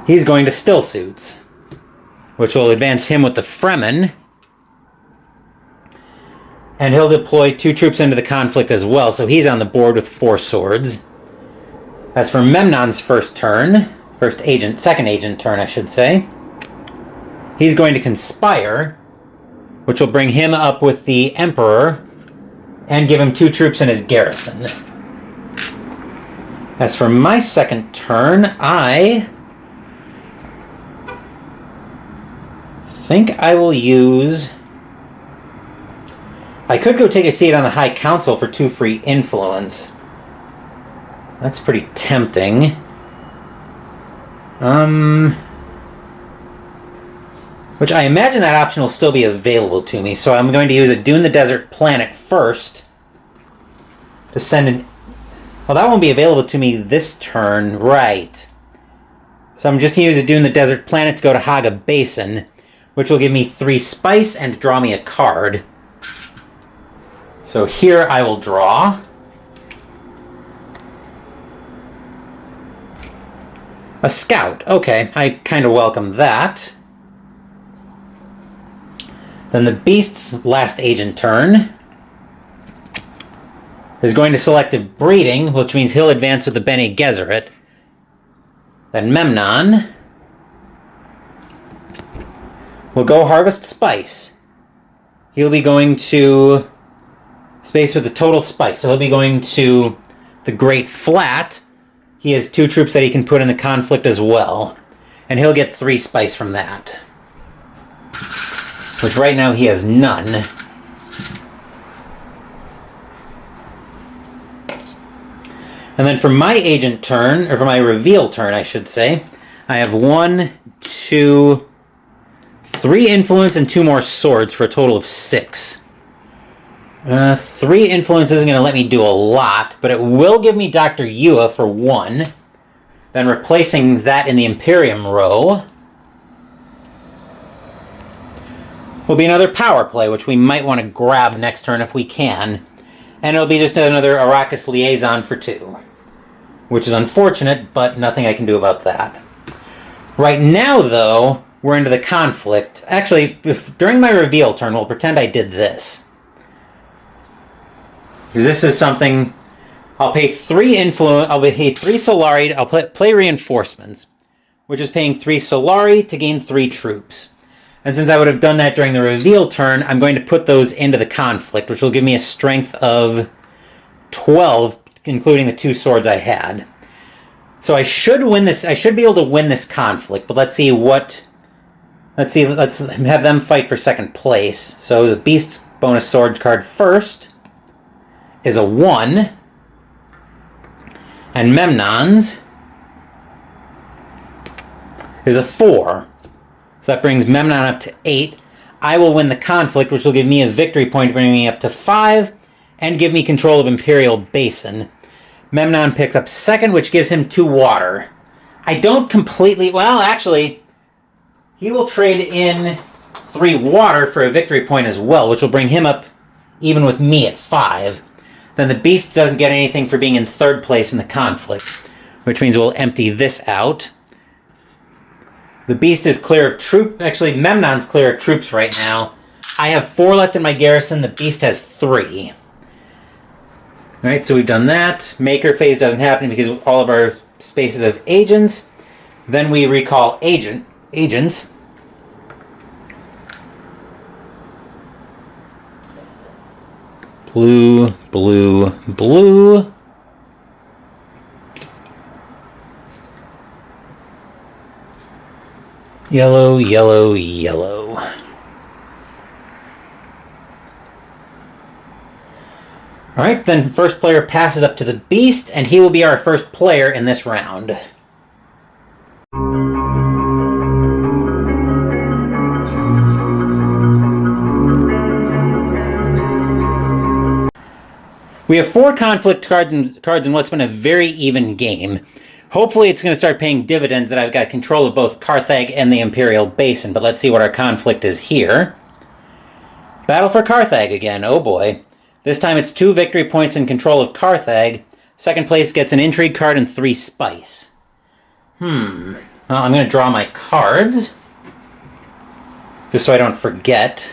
he's going to Still Suits, which will advance him with the Fremen. And he'll deploy 2 troops into the conflict as well, so he's on the board with 4 swords. As for Memnon's second agent turn, I should say, he's going to Conspire, which will bring him up with the Emperor and give him 2 troops in his garrison. As for my second turn, I think I will use... I could go take a seat on the High Council for 2 free influence. That's pretty tempting. Which I imagine that option will still be available to me, so I'm going to use a Dune the Desert Planet first to send an... Well, that won't be available to me this turn, right. So I'm just going to use a Dune the Desert Planet to go to Haga Basin, which will give me 3 spice and draw me a card. So here I will draw a Scout. Okay, I kind of welcome that. Then the Beast's last agent turn is going to Selective Breeding, which means he'll advance with the Bene Gesserit. Then Memnon will go Harvest Spice. He'll be going to space with the total spice, so he'll be going to the Great Flat. He has 2 troops that he can put in the conflict as well, and he'll get 3 spice from that, which right now he has none. And then for my agent turn, or for my reveal turn, I should say, I have 1, 2, 3 influence and 2 more swords for a total of 6. 3 influence isn't going to let me do a lot, but it will give me Dr. Yua for 1. Then replacing that in the Imperium row will be another power play, which we might want to grab next turn if we can. And it'll be just another Arrakis liaison for 2. Which is unfortunate, but nothing I can do about that. Right now, though, we're into the conflict. Actually, during my reveal turn, we'll pretend I did this. Because this is something... I'll pay 3 influence. I'll pay 3 Solari. I'll play reinforcements, which is paying 3 Solari to gain 3 troops. And since I would have done that during the reveal turn, I'm going to put those into the conflict, which will give me a strength of 12, including the 2 swords I had. So I should win this. I should be able to win this conflict. But let's see what. Let's have them fight for second place. So the Beast's bonus sword card first is a 1. And Memnon's is a 4. So that brings Memnon up to 8. I will win the conflict, which will give me a victory point, bringing me up to 5, and give me control of Imperial Basin. Memnon picks up second, which gives him 2 water. I don't completely... Well, actually, he will trade in 3 water for a victory point as well, which will bring him up even with me at 5. Then the Beast doesn't get anything for being in 3rd place in the conflict, which means we'll empty this out. The Beast is clear of troops. Actually, Memnon's clear of troops right now. I have 4 left in my garrison. The Beast has 3. Alright, so we've done that. Maker phase doesn't happen because of all of our spaces of agents. Then we recall agents. Blue, blue, blue. Yellow, yellow, yellow. Alright, then first player passes up to the Beast, and he will be our first player in this round. We have 4 conflict cards in what's been a very even game. Hopefully it's going to start paying dividends that I've got control of both Carthage and the Imperial Basin, but let's see what our conflict is here. Battle for Carthage again, oh boy. This time it's 2 victory points in control of Carthage. Second place gets an intrigue card and 3 spice. Well, I'm going to draw my cards, just so I don't forget.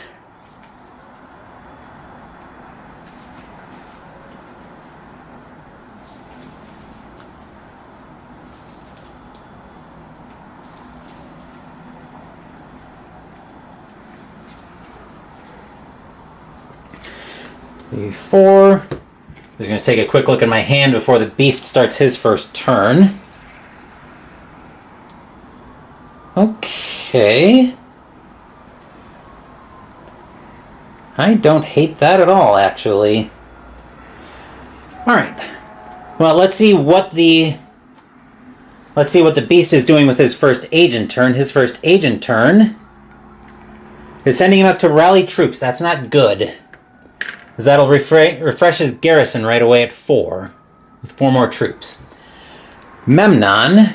E4. Just going to take a quick look at my hand before the Beast starts his first turn. Okay. I don't hate that at all, actually. Alright. Well, let's see what the Beast is doing with his first agent turn. His first agent turn is sending him up to rally troops. That's not good. Because that'll refresh his garrison right away at 4. With 4 more troops. Memnon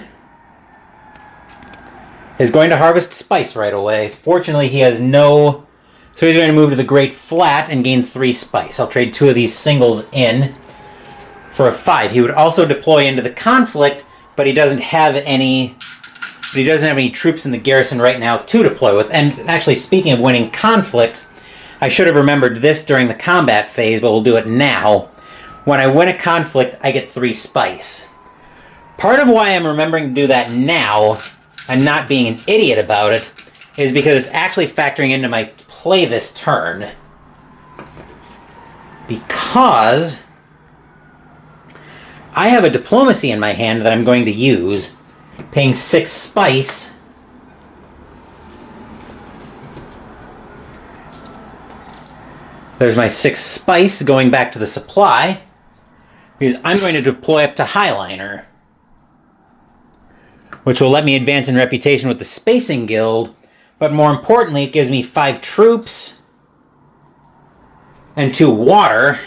is going to harvest spice right away. Fortunately, he has no... So he's going to move to the Great Flat and gain 3 spice. I'll trade 2 of these singles in for a 5. He would also deploy into the conflict, but he doesn't have any... troops in the garrison right now to deploy with. And actually, speaking of winning conflicts, I should have remembered this during the combat phase, but we'll do it now. When I win a conflict, I get 3 spice. Part of why I'm remembering to do that now, and not being an idiot about it, is because it's actually factoring into my play this turn. Because I have a diplomacy in my hand that I'm going to use, paying 6 spice. There's my 6 spice going back to the supply, because I'm going to deploy up to Highliner, which will let me advance in reputation with the Spacing Guild, but more importantly, it gives me 5 troops and 2 water,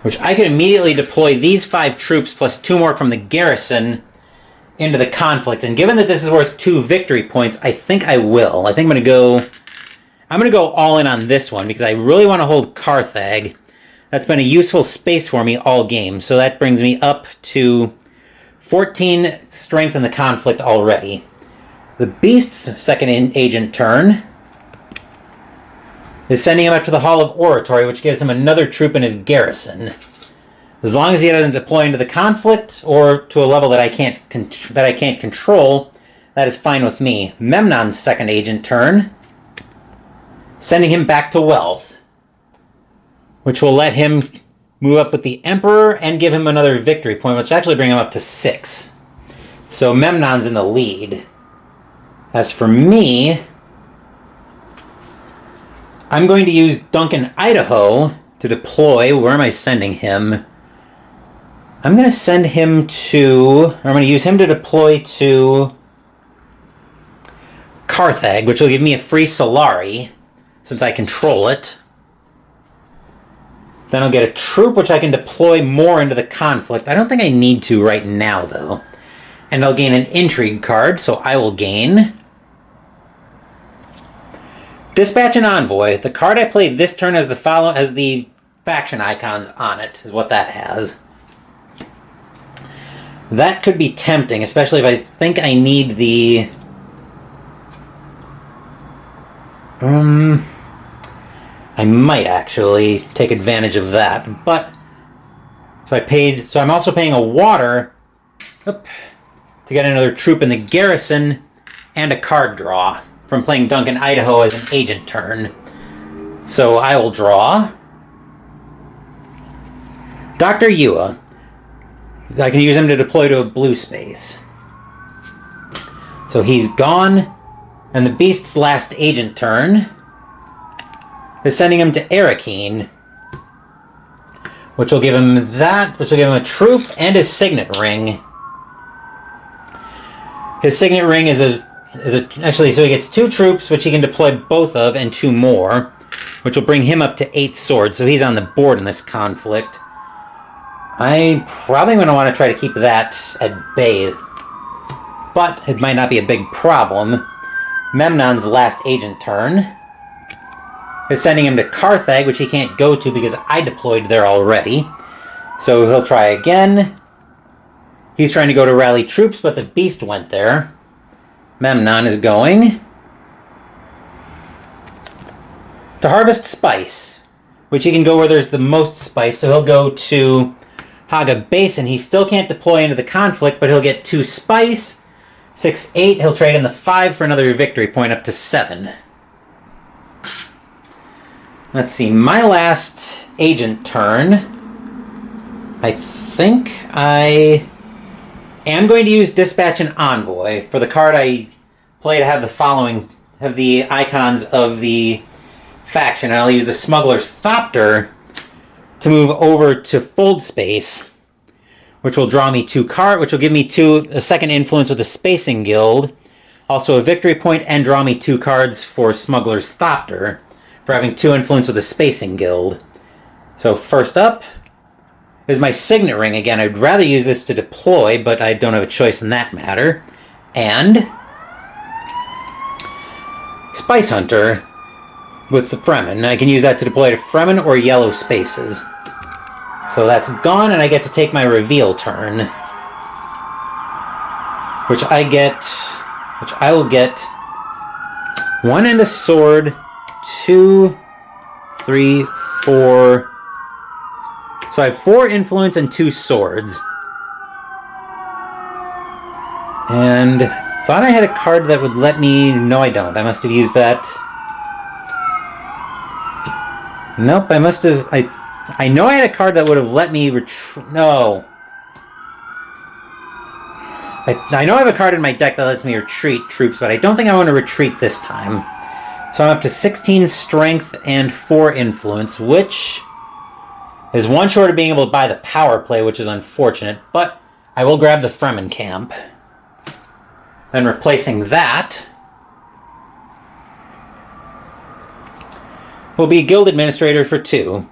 which I can immediately deploy these 5 troops plus 2 more from the garrison into the conflict. And given that this is worth 2 victory points, I think I will. I think I'm going to go all in on this one because I really want to hold Carthage. That's been a useful space for me all game. So that brings me up to 14 strength in the conflict already. The Beast's second agent turn is sending him up to the Hall of Oratory, which gives him another troop in his garrison. As long as he doesn't deploy into the conflict or to a level that I can't control, that is fine with me. Memnon's second agent turn, sending him back to wealth, which will let him move up with the Emperor and give him another victory point, which will actually bring him up to 6. So Memnon's in the lead. As for me, I'm going to use Duncan, Idaho to deploy. Where am I sending him? I'm going to send him to... I'm going to use him to deploy to Carthage, which will give me a free Solari, since I control it. Then I'll get a troop, which I can deploy more into the conflict. I don't think I need to right now, though. And I'll gain an intrigue card, so I will gain... Dispatch an Envoy. The card I played this turn has the faction icons on it, is what that has. That could be tempting, especially if I think I need the... I might actually take advantage of that, but... So I'm also paying a water to get another troop in the garrison and a card draw from playing Duncan, Idaho as an agent turn. So I will draw Dr. Yua. I can use him to deploy to a blue space. So he's gone, and the Beast's last agent turn is sending him to Arrakis, which will give him a troop and his signet ring. His signet ring actually, so he gets 2 troops, which he can deploy both of, and 2 more, which will bring him up to 8 swords, so he's on the board in this conflict. I'm probably going to want to try to keep that at bay, but it might not be a big problem. Memnon's last agent turn is sending him to Carthage, which he can't go to because I deployed there already. So he'll try again. He's trying to go to rally troops, but the Beast went there. Memnon is going to harvest spice, which he can go where there's the most spice, so he'll go to Haga Basin. He still can't deploy into the conflict, but he'll get 2 spice. 6, 8. He'll trade in the 5 for another victory point up to 7. Let's see. My last agent turn. I think I am going to use Dispatch an Envoy for the card I play to have the icons of the faction. I'll use the Smuggler's Thopter to move over to Fold Space, which will draw me 2 cards, which will give me a second influence with the Spacing Guild, also a victory point, and draw me 2 cards for Smuggler's Thopter for having 2 influence with the Spacing Guild. So first up is my Signet Ring. Again, I'd rather use this to deploy, but I don't have a choice in that matter. And Spice Hunter with the Fremen. I can use that to deploy to Fremen or yellow spaces. So that's gone, and I get to take my reveal turn, which I will get 1 and a sword, 2, 3, 4. So I have 4 influence and 2 swords. And I thought I had a card that would let me... No, I don't. I must have used that. Nope, I must have... I know I had a card that would have let me No. I know I have a card in my deck that lets me retreat troops, but I don't think I want to retreat this time. So I'm up to 16 strength and 4 influence, which is 1 short of being able to buy the power play, which is unfortunate, but I will grab the Fremen camp. Then replacing that will be Guild Administrator for 2.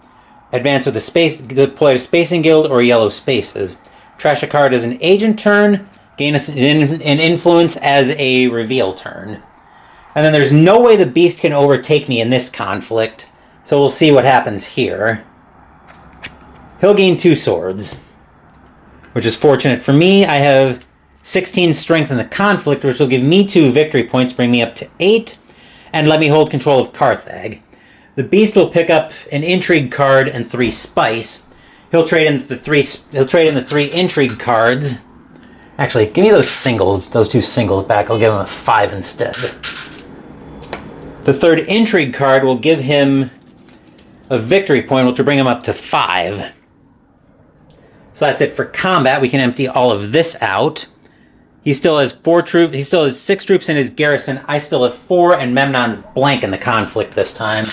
Advance with deploy to Spacing Guild or yellow spaces. Trash a card as an agent turn. Gain an influence as a reveal turn. And then there's no way the Beast can overtake me in this conflict. So we'll see what happens here. He'll gain 2 swords, which is fortunate for me. I have 16 strength in the conflict, which will give me 2 victory points, bring me up to 8, and let me hold control of Carthage. The Beast will pick up an intrigue card and 3 spice. He'll trade in the 3 intrigue cards. Actually, give me those 2 singles back. I'll give him a 5 instead. The 3rd intrigue card will give him a victory point, which will bring him up to 5. So that's it for combat. We can empty all of this out. He still has 4 troops. He still has 6 troops in his garrison. I still have 4, and Memnon's blank in the conflict this time.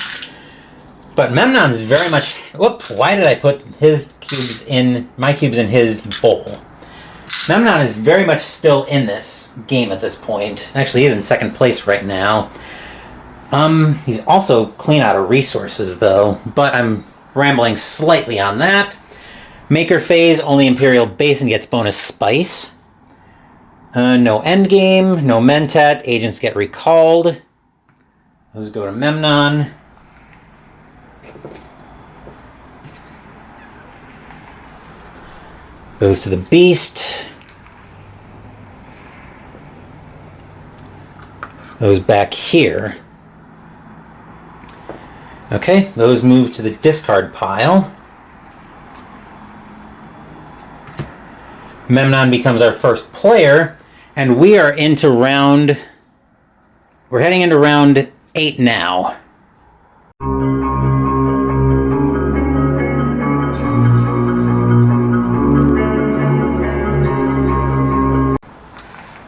But Memnon's very much... Whoop! Why did I put my cubes in his bowl? Memnon is very much still in this game at this point. Actually, he's in 2nd place right now. He's also clean out of resources, though. But I'm rambling slightly on that. Maker phase, only Imperial Basin gets bonus spice. No endgame, no Mentat, agents get recalled. Those go to Memnon. Goes to the Beast. Those back here. Okay, those move to the discard pile. Memnon becomes our first player, and we are into round... We're heading into round 8 now.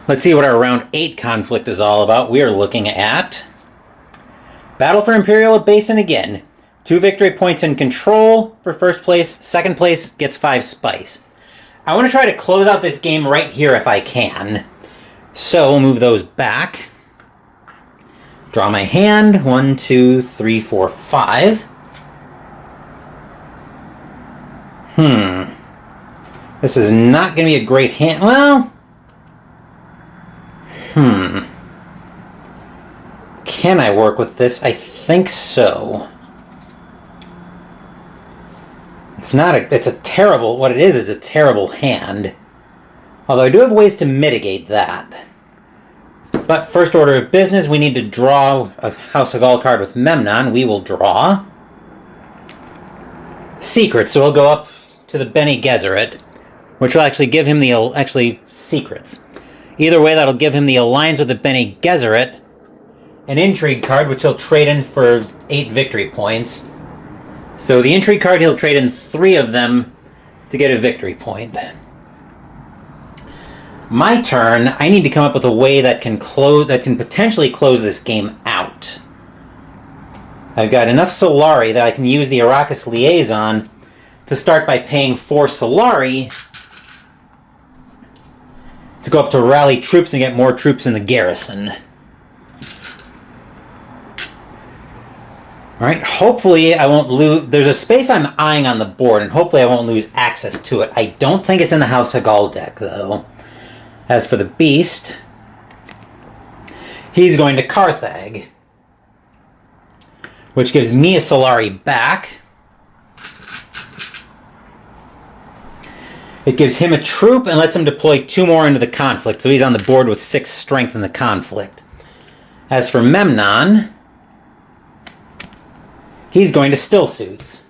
Let's see what our round 8 conflict is all about. We are looking at Battle for Imperial Basin again. 2 victory points in control for first place. 2nd place gets 5 spice. I want to try to close out this game right here if I can. So we'll move those back. Draw my hand. 1, 2, 3, 4, 5. This is not going to be a great hand. Well... Can I work with this? I think so. It's a terrible, what it is a terrible hand. Although I do have ways to mitigate that. But first order of business, we need to draw a House of Gaul card with Memnon. We will draw Secrets, so we'll go up to the Bene Gesserit, which will actually give him the, Secrets. Either way, that'll give him the alliance with the Bene Gesserit, an intrigue card, which he'll trade in for 8 victory points. So the intrigue card, he'll trade in 3 of them to get a victory point. My turn, I need to come up with a way that can potentially close this game out. I've got enough Solari that I can use the Arrakis Liaison to start by paying 4 Solari to go up to rally troops and get more troops in the garrison. Alright, hopefully I won't lose... There's a space I'm eyeing on the board, and hopefully I won't lose access to it. I don't think it's in the House of Gaul deck, though. As for the Beast, he's going to Carthage, which gives me a Solari back. It gives him a troop and lets him deploy 2 more into the conflict, so he's on the board with 6 strength in the conflict. As for Memnon, he's going to Stillsuits,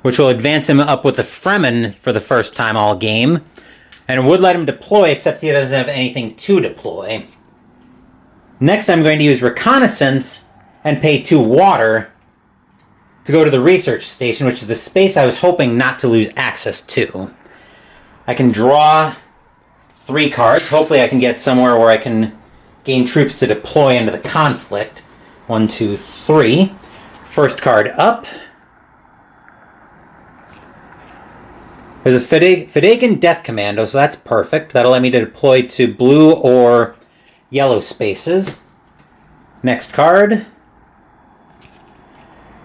which will advance him up with the Fremen for the first time all game, and would let him deploy, except he doesn't have anything to deploy. Next, I'm going to use Reconnaissance and pay 2 water to go to the research station, which is the space I was hoping not to lose access to. I can draw 3 cards. Hopefully I can get somewhere where I can gain troops to deploy into the conflict. 1, 2, 3. First card up. There's a Fidakan Death Commando, so that's perfect. That'll let me to deploy to blue or yellow spaces. Next card.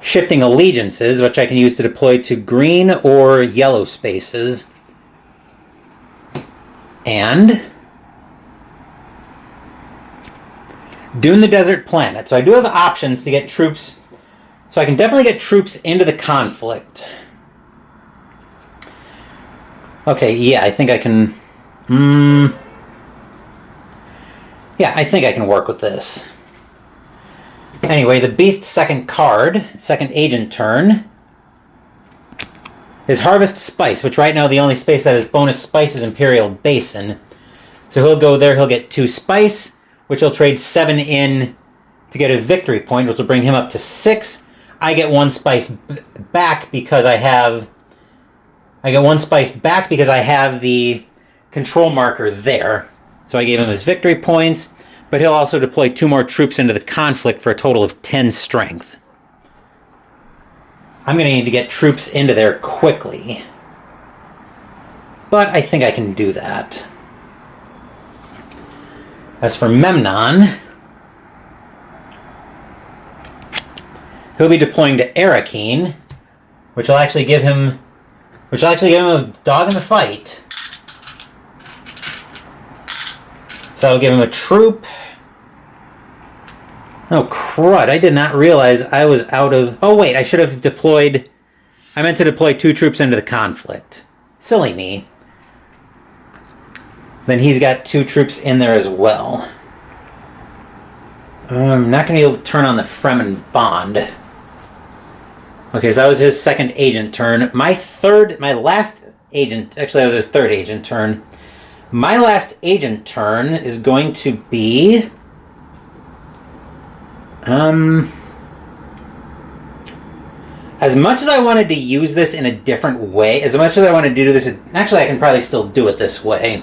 Shifting Allegiances, which I can use to deploy to green or yellow spaces. And Dune the Desert Planet. So I do have options to get troops. So I can definitely get troops into the conflict. Okay, yeah, I think I can... Yeah, I think I can work with this. Anyway, the Beast's second card, second agent turn, is Harvest Spice, which right now the only space that has bonus spice is Imperial Basin. So he'll go there, he'll get 2 spice, which he'll trade 7 in to get a victory point, which will bring him up to 6. I get 1 spice back because I have the control marker there. So I gave him his victory points, but he'll also deploy 2 more troops into the conflict for a total of 10 strength. I'm going to need to get troops into there quickly. But I think I can do that. As for Memnon, he'll be deploying to Arrakis, which will actually give him a dog in the fight. So I'll give him a troop. Oh, crud. I did not realize I was out of... Oh, wait. I should have deployed... I meant to deploy 2 troops into the conflict. Silly me. Then he's got 2 troops in there as well. I'm not going to be able to turn on the Fremen Bond. Okay, so that was his second agent turn. My last agent... Actually, that was his third agent turn. My last agent turn is going to be... As much as I wanted to use this in a different way, as much as I wanted to do this... Actually, I can probably still do it this way.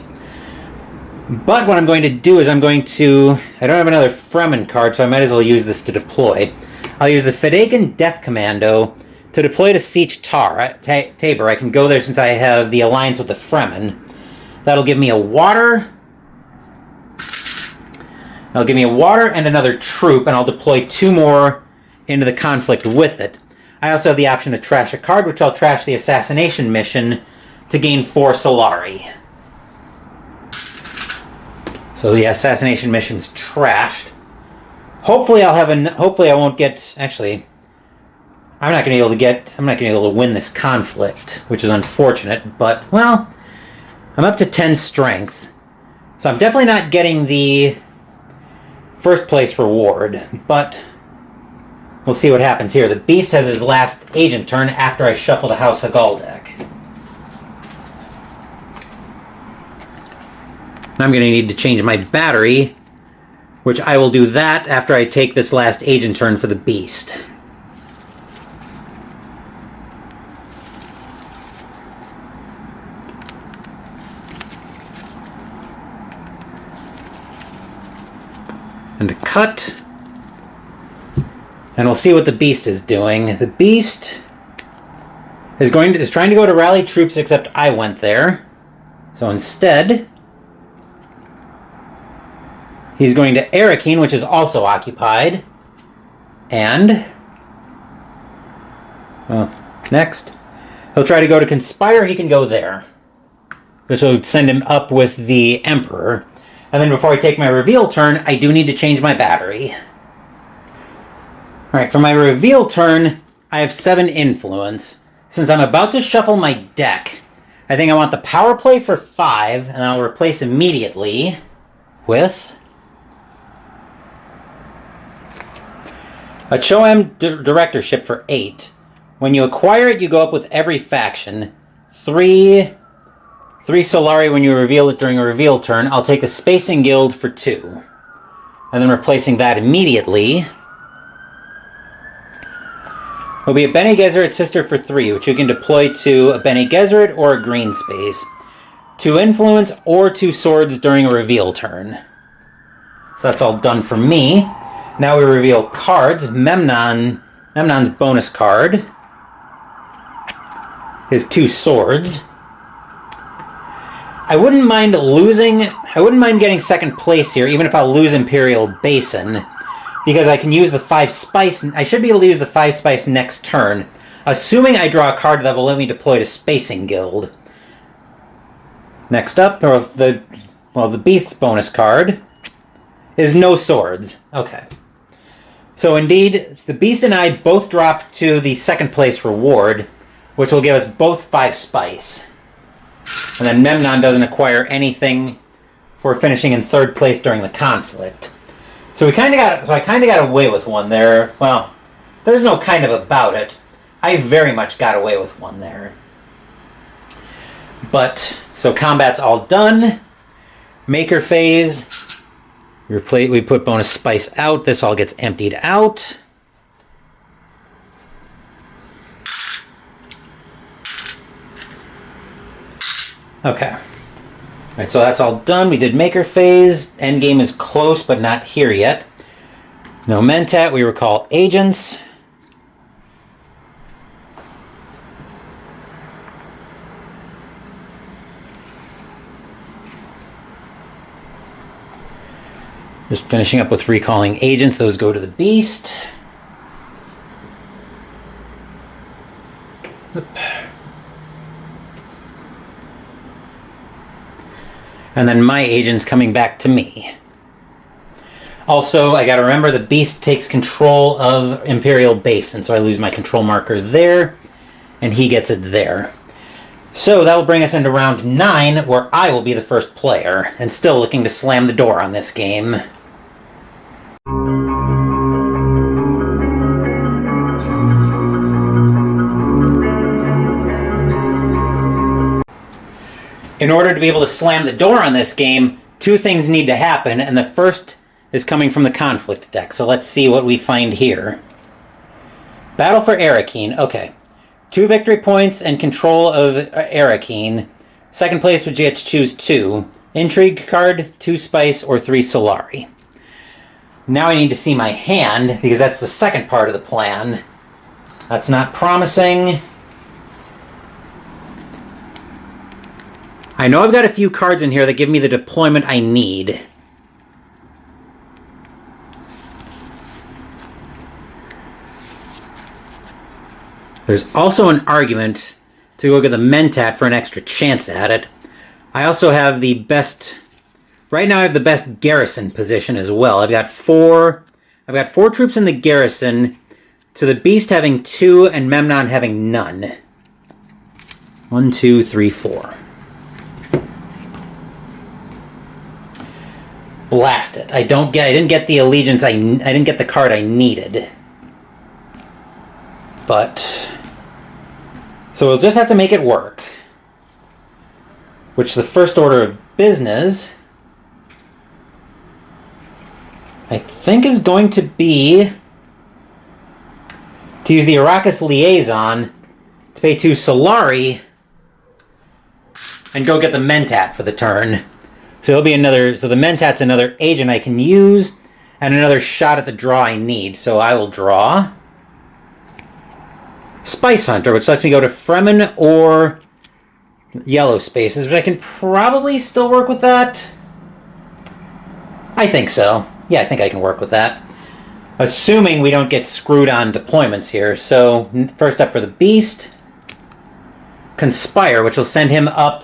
But what I'm going to do is I don't have another Fremen card, so I might as well use this to deploy. I'll use the Fedagan Death Commando to deploy to Siege Tabor. I can go there since I have the alliance with the Fremen. That'll give me a water... That'll give me a water and another troop, and I'll deploy 2 more into the conflict with it. I also have the option to trash a card, which I'll trash the Assassination Mission to gain 4 Solari. So the Assassination Mission's trashed. Hopefully hopefully I won't get... Actually, I'm not going to be able to win this conflict, which is unfortunate, but, well, I'm up to 10 strength. So I'm definitely not getting the first place reward, but we'll see what happens here. The Beast has his last agent turn after I shuffle the House Hagall deck. I'm going to need to change my battery, which I will do that after I take this last agent turn for the Beast. And a cut. And we'll see what the Beast is doing. The Beast is trying to go to rally troops, except I went there. So instead, he's going to Arrakis, which is also occupied. And, well, next, he'll try to go to Conspire. He can go there. This will send him up with the Emperor. And then before I take my reveal turn, I do need to change my battery. Alright, for my reveal turn, I have 7 influence. Since I'm about to shuffle my deck, I think I want the power play for 5, and I'll replace immediately with a Choam Directorship for 8. When you acquire it, you go up with every faction. 3 Solari when you reveal it during a reveal turn. I'll take the Spacing Guild for 2. And then replacing that immediately will be a Bene Gesserit Sister for 3, which you can deploy to a Bene Gesserit or a green space. 2 influence or 2 swords during a reveal turn. So that's all done for me. Now we reveal cards. Memnon's bonus card. His 2 swords. I wouldn't mind getting second place here, even if I lose Imperial Basin, because I can use the 5 spice. I should be able to use the 5 spice next turn, assuming I draw a card that will let me deploy to Spacing Guild. Next up, the Beast's bonus card is no swords. Okay. So indeed, the Beast and I both drop to the second place reward, which will give us both 5 spice. And then Memnon doesn't acquire anything for finishing in 3rd place during the conflict. So I kind of got away with one there. Well, there's no kind of about it. I very much got away with one there. But so combat's all done. Maker phase. We put bonus spice out. This all gets emptied out. Okay. All right, so that's all done. We did maker phase. Endgame is close, but not here yet. No mentat. We recall agents. Just finishing up with recalling agents. Those go to the beast. Oop. And then my agent's coming back to me. Also, I gotta remember the beast takes control of Imperial base, and so I lose my control marker there, and he gets it there. So that will bring us into round 9, where I will be the first player, and still looking to slam the door on this game. In order to be able to slam the door on this game, 2 things need to happen, and the first is coming from the conflict deck. So let's see what we find here. Battle for Arrakis. Okay. 2 victory points and control of Arrakis. Second place would you get to choose 2. Intrigue card, 2 spice, or 3 Solari. Now I need to see my hand, because that's the second part of the plan. That's not promising. I know I've got a few cards in here that give me the deployment I need. There's also an argument to go get the mentat for an extra chance at it. I also have the best... Right now I have the best garrison position as well. I've got 4 troops in the garrison, to the beast having 2 and Memnon having none. 1, 2, 3, 4. Blast it. I didn't get the allegiance I didn't get the card I needed. But so we'll just have to make it work. Which the first order of business I think is going to be to use the Arrakis liaison to pay 2 Solari and go get the mentat for the turn. So it'll be another. So the mentat's another agent I can use, and another shot at the draw I need. So I will draw Spice Hunter, which lets me go to Fremen or yellow spaces, which I can probably still work with that. I think so. Yeah, I think I can work with that. Assuming we don't get screwed on deployments here. So first up for the beast, Conspire, which will send him up.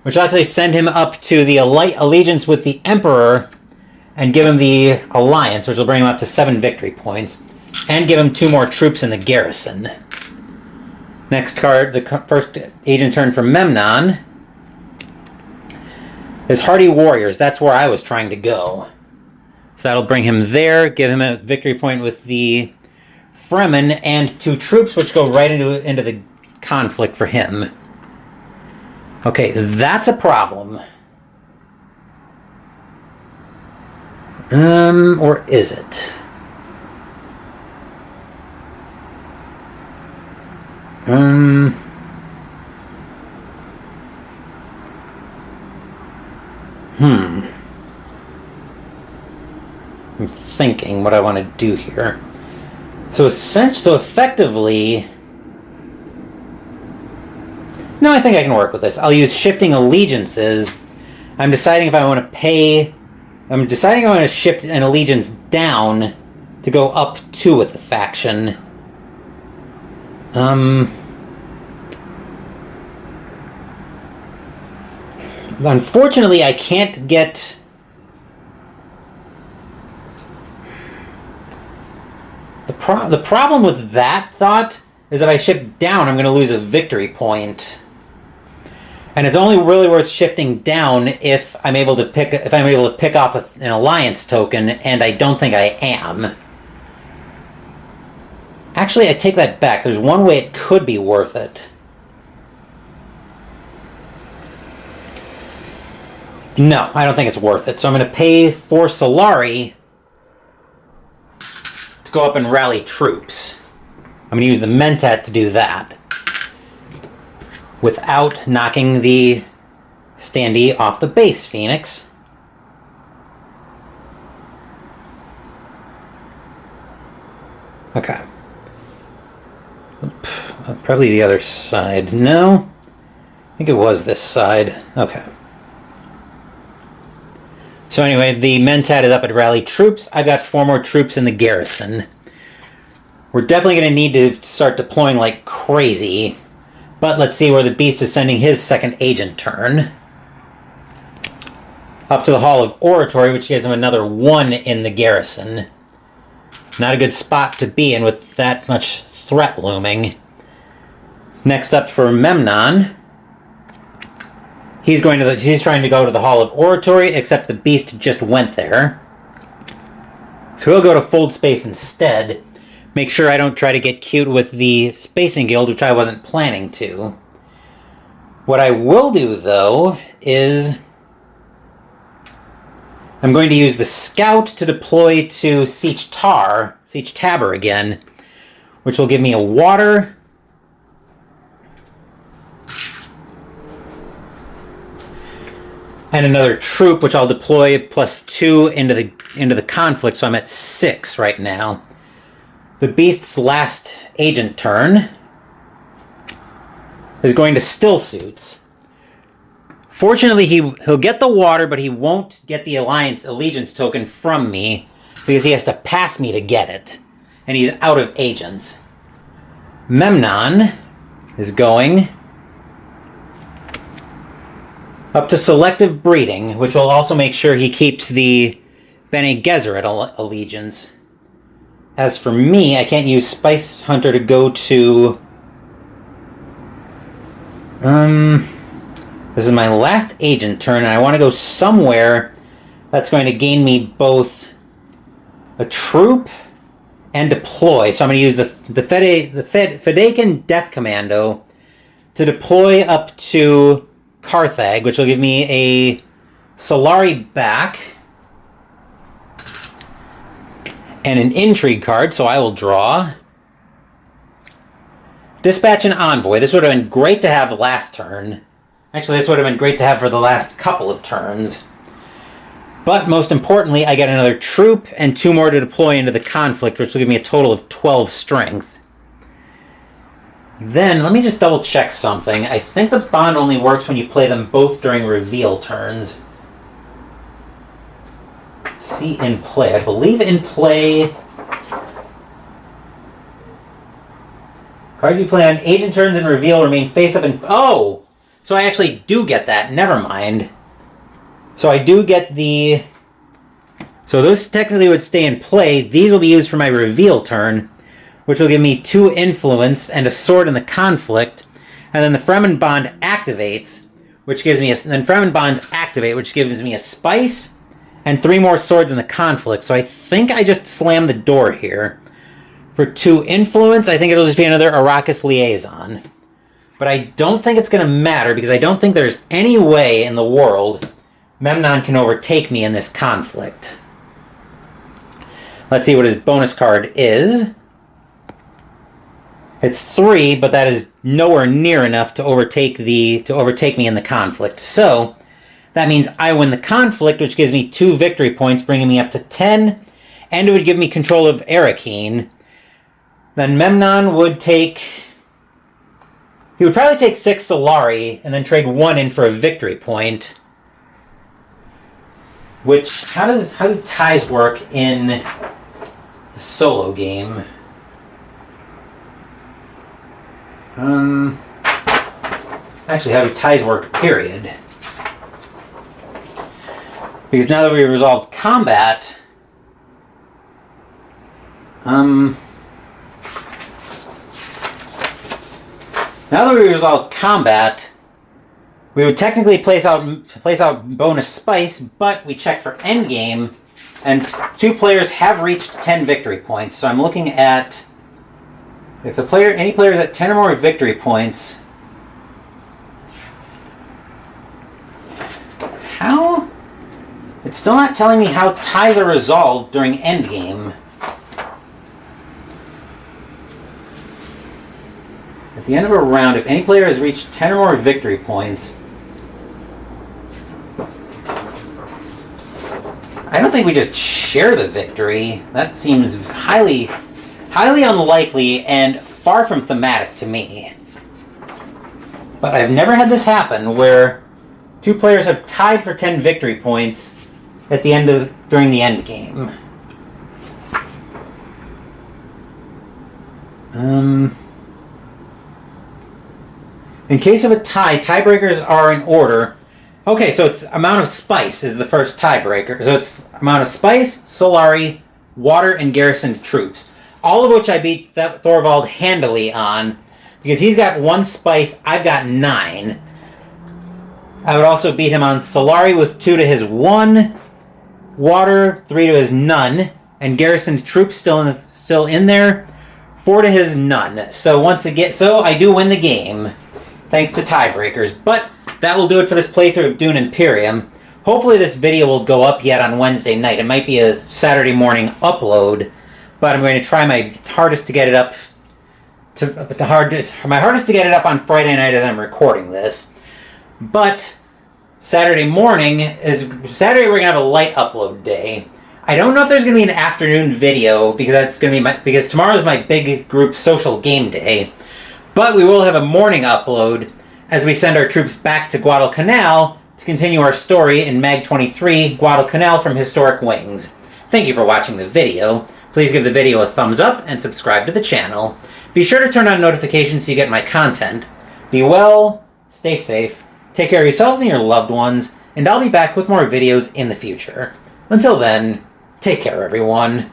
Which will actually send him up to the allegiance with the Emperor and give him the alliance, which will bring him up to 7 victory points, and give him 2 more troops in the garrison. Next card, the first agent turn for Memnon, is Hardy Warriors. That's where I was trying to go. So that'll bring him there, give him a victory point with the Fremen, and 2 troops, which go right into the conflict for him. Okay, that's a problem. Or is it? I'm thinking what I want to do here. So effectively... No, I think I can work with this. I'll use shifting allegiances. I'm deciding if I want to pay... I'm deciding I want to shift an allegiance down to go up 2 with the faction. Unfortunately, I can't get... The problem with that thought is if I shift down, I'm going to lose a victory point. And it's only really worth shifting down if I'm able to pick off an alliance token, and I don't think I am. Actually, I take that back. There's one way it could be worth it. No, I don't think it's worth it. So I'm going to pay 4 Solari to go up and rally troops. I'm going to use the Mentat to do that without knocking the standee off the base, Phoenix. Okay. Probably the other side. No? I think it was this side. Okay. So anyway, the Mentat is up at rally troops. I've got 4 more troops in the garrison. We're definitely going to need to start deploying like crazy. But let's see where the Beast is sending his second agent turn. Up to the Hall of Oratory, which gives him another 1 in the garrison. Not a good spot to be in with that much threat looming. Next up for Memnon. He's trying to go to the Hall of Oratory, except the Beast just went there. So he'll go to Fold Space instead. Make sure I don't try to get cute with the Spacing Guild, which I wasn't planning to. What I will do, though, is I'm going to use the Scout to deploy to Siege Tabor again, which will give me a water and another troop, which I'll deploy +2 into the conflict, so I'm at 6 right now. The Beast's last agent turn is going to Still Suits. Fortunately, he'll get the water, but he won't get the allegiance token from me because he has to pass me to get it, and he's out of agents. Memnon is going up to Selective Breeding, which will also make sure he keeps the Bene Gesserit allegiance. As for me, I can't use Spice Hunter to go to... This is my last agent turn, and I want to go somewhere that's going to gain me both a troop and deploy. So I'm going to use the Fedaykin Death Commando to deploy up to Carthage, which will give me a Solari back and an Intrigue card, so I will draw. Dispatch an Envoy. This would have been great to have last turn. Actually, this would have been great to have for the last couple of turns. But most importantly, I get another troop and 2 more to deploy into the conflict, which will give me a total of 12 strength. Then, let me just double check something. I think the bond only works when you play them both during reveal turns. See in play. I believe in play... Cards you play on agent turns and reveal remain face up and... Oh! So I actually do get that. Never mind. So I do get the... So those technically would stay in play. These will be used for my reveal turn, which will give me 2 influence and a sword in the conflict. And then the Fremen Bond activates, which gives me a... Then Fremen Bonds activate, which gives me a spice and 3 more swords in the conflict. So I think I just slammed the door here. For 2 influence, I think it'll just be another Arrakis liaison. But I don't think it's going to matter, because I don't think there's any way in the world Memnon can overtake me in this conflict. Let's see what his bonus card is. It's 3, but that is nowhere near enough to overtake me in the conflict. So that means I win the conflict, which gives me 2 victory points, bringing me up to 10, and it would give me control of Arrakeen. Then Memnon would take... He would probably take 6 Solari, and then trade 1 in for a victory point. Which, how do ties work in the solo game? Actually, how do ties work, period? Because now that we've resolved combat... Now that we've resolved combat, We would technically place out bonus spice, but we check for endgame, and 2 players have reached 10 victory points. So I'm looking at if any players at 10 or more victory points. How? It's still not telling me how ties are resolved during endgame. At the end of a round, if any player has reached 10 or more victory points, I don't think we just share the victory. That seems highly unlikely and far from thematic to me. But I've never had this happen where 2 players have tied for 10 victory points at the during the end game. In case of a tie, tiebreakers are in order. Okay, so it's amount of spice is the first tiebreaker. So it's amount of spice, Solari, water, and garrisoned troops. All of which I beat Thorvald handily on, because he's got 1 spice, I've got 9. I would also beat him on Solari with 2 to his 1, water 3 to his none, and garrisoned troops still in there, 4 to his none. So I do win the game, thanks to tiebreakers. But that will do it for this playthrough of Dune Imperium. Hopefully this video will go up yet on Wednesday night. It might be a Saturday morning upload, but I'm going to try my hardest to get it up. My hardest to get it up on Friday night as I'm recording this. But Saturday we're going to have a light upload day. I don't know if there's going to be an afternoon video because because tomorrow's my big group social game day. But we will have a morning upload as we send our troops back to Guadalcanal to continue our story in Mag 23, Guadalcanal from Historic Wings. Thank you for watching the video. Please give the video a thumbs up and subscribe to the channel. Be sure to turn on notifications so you get my content. Be well, stay safe, take care of yourselves and your loved ones, and I'll be back with more videos in the future. Until then, take care everyone.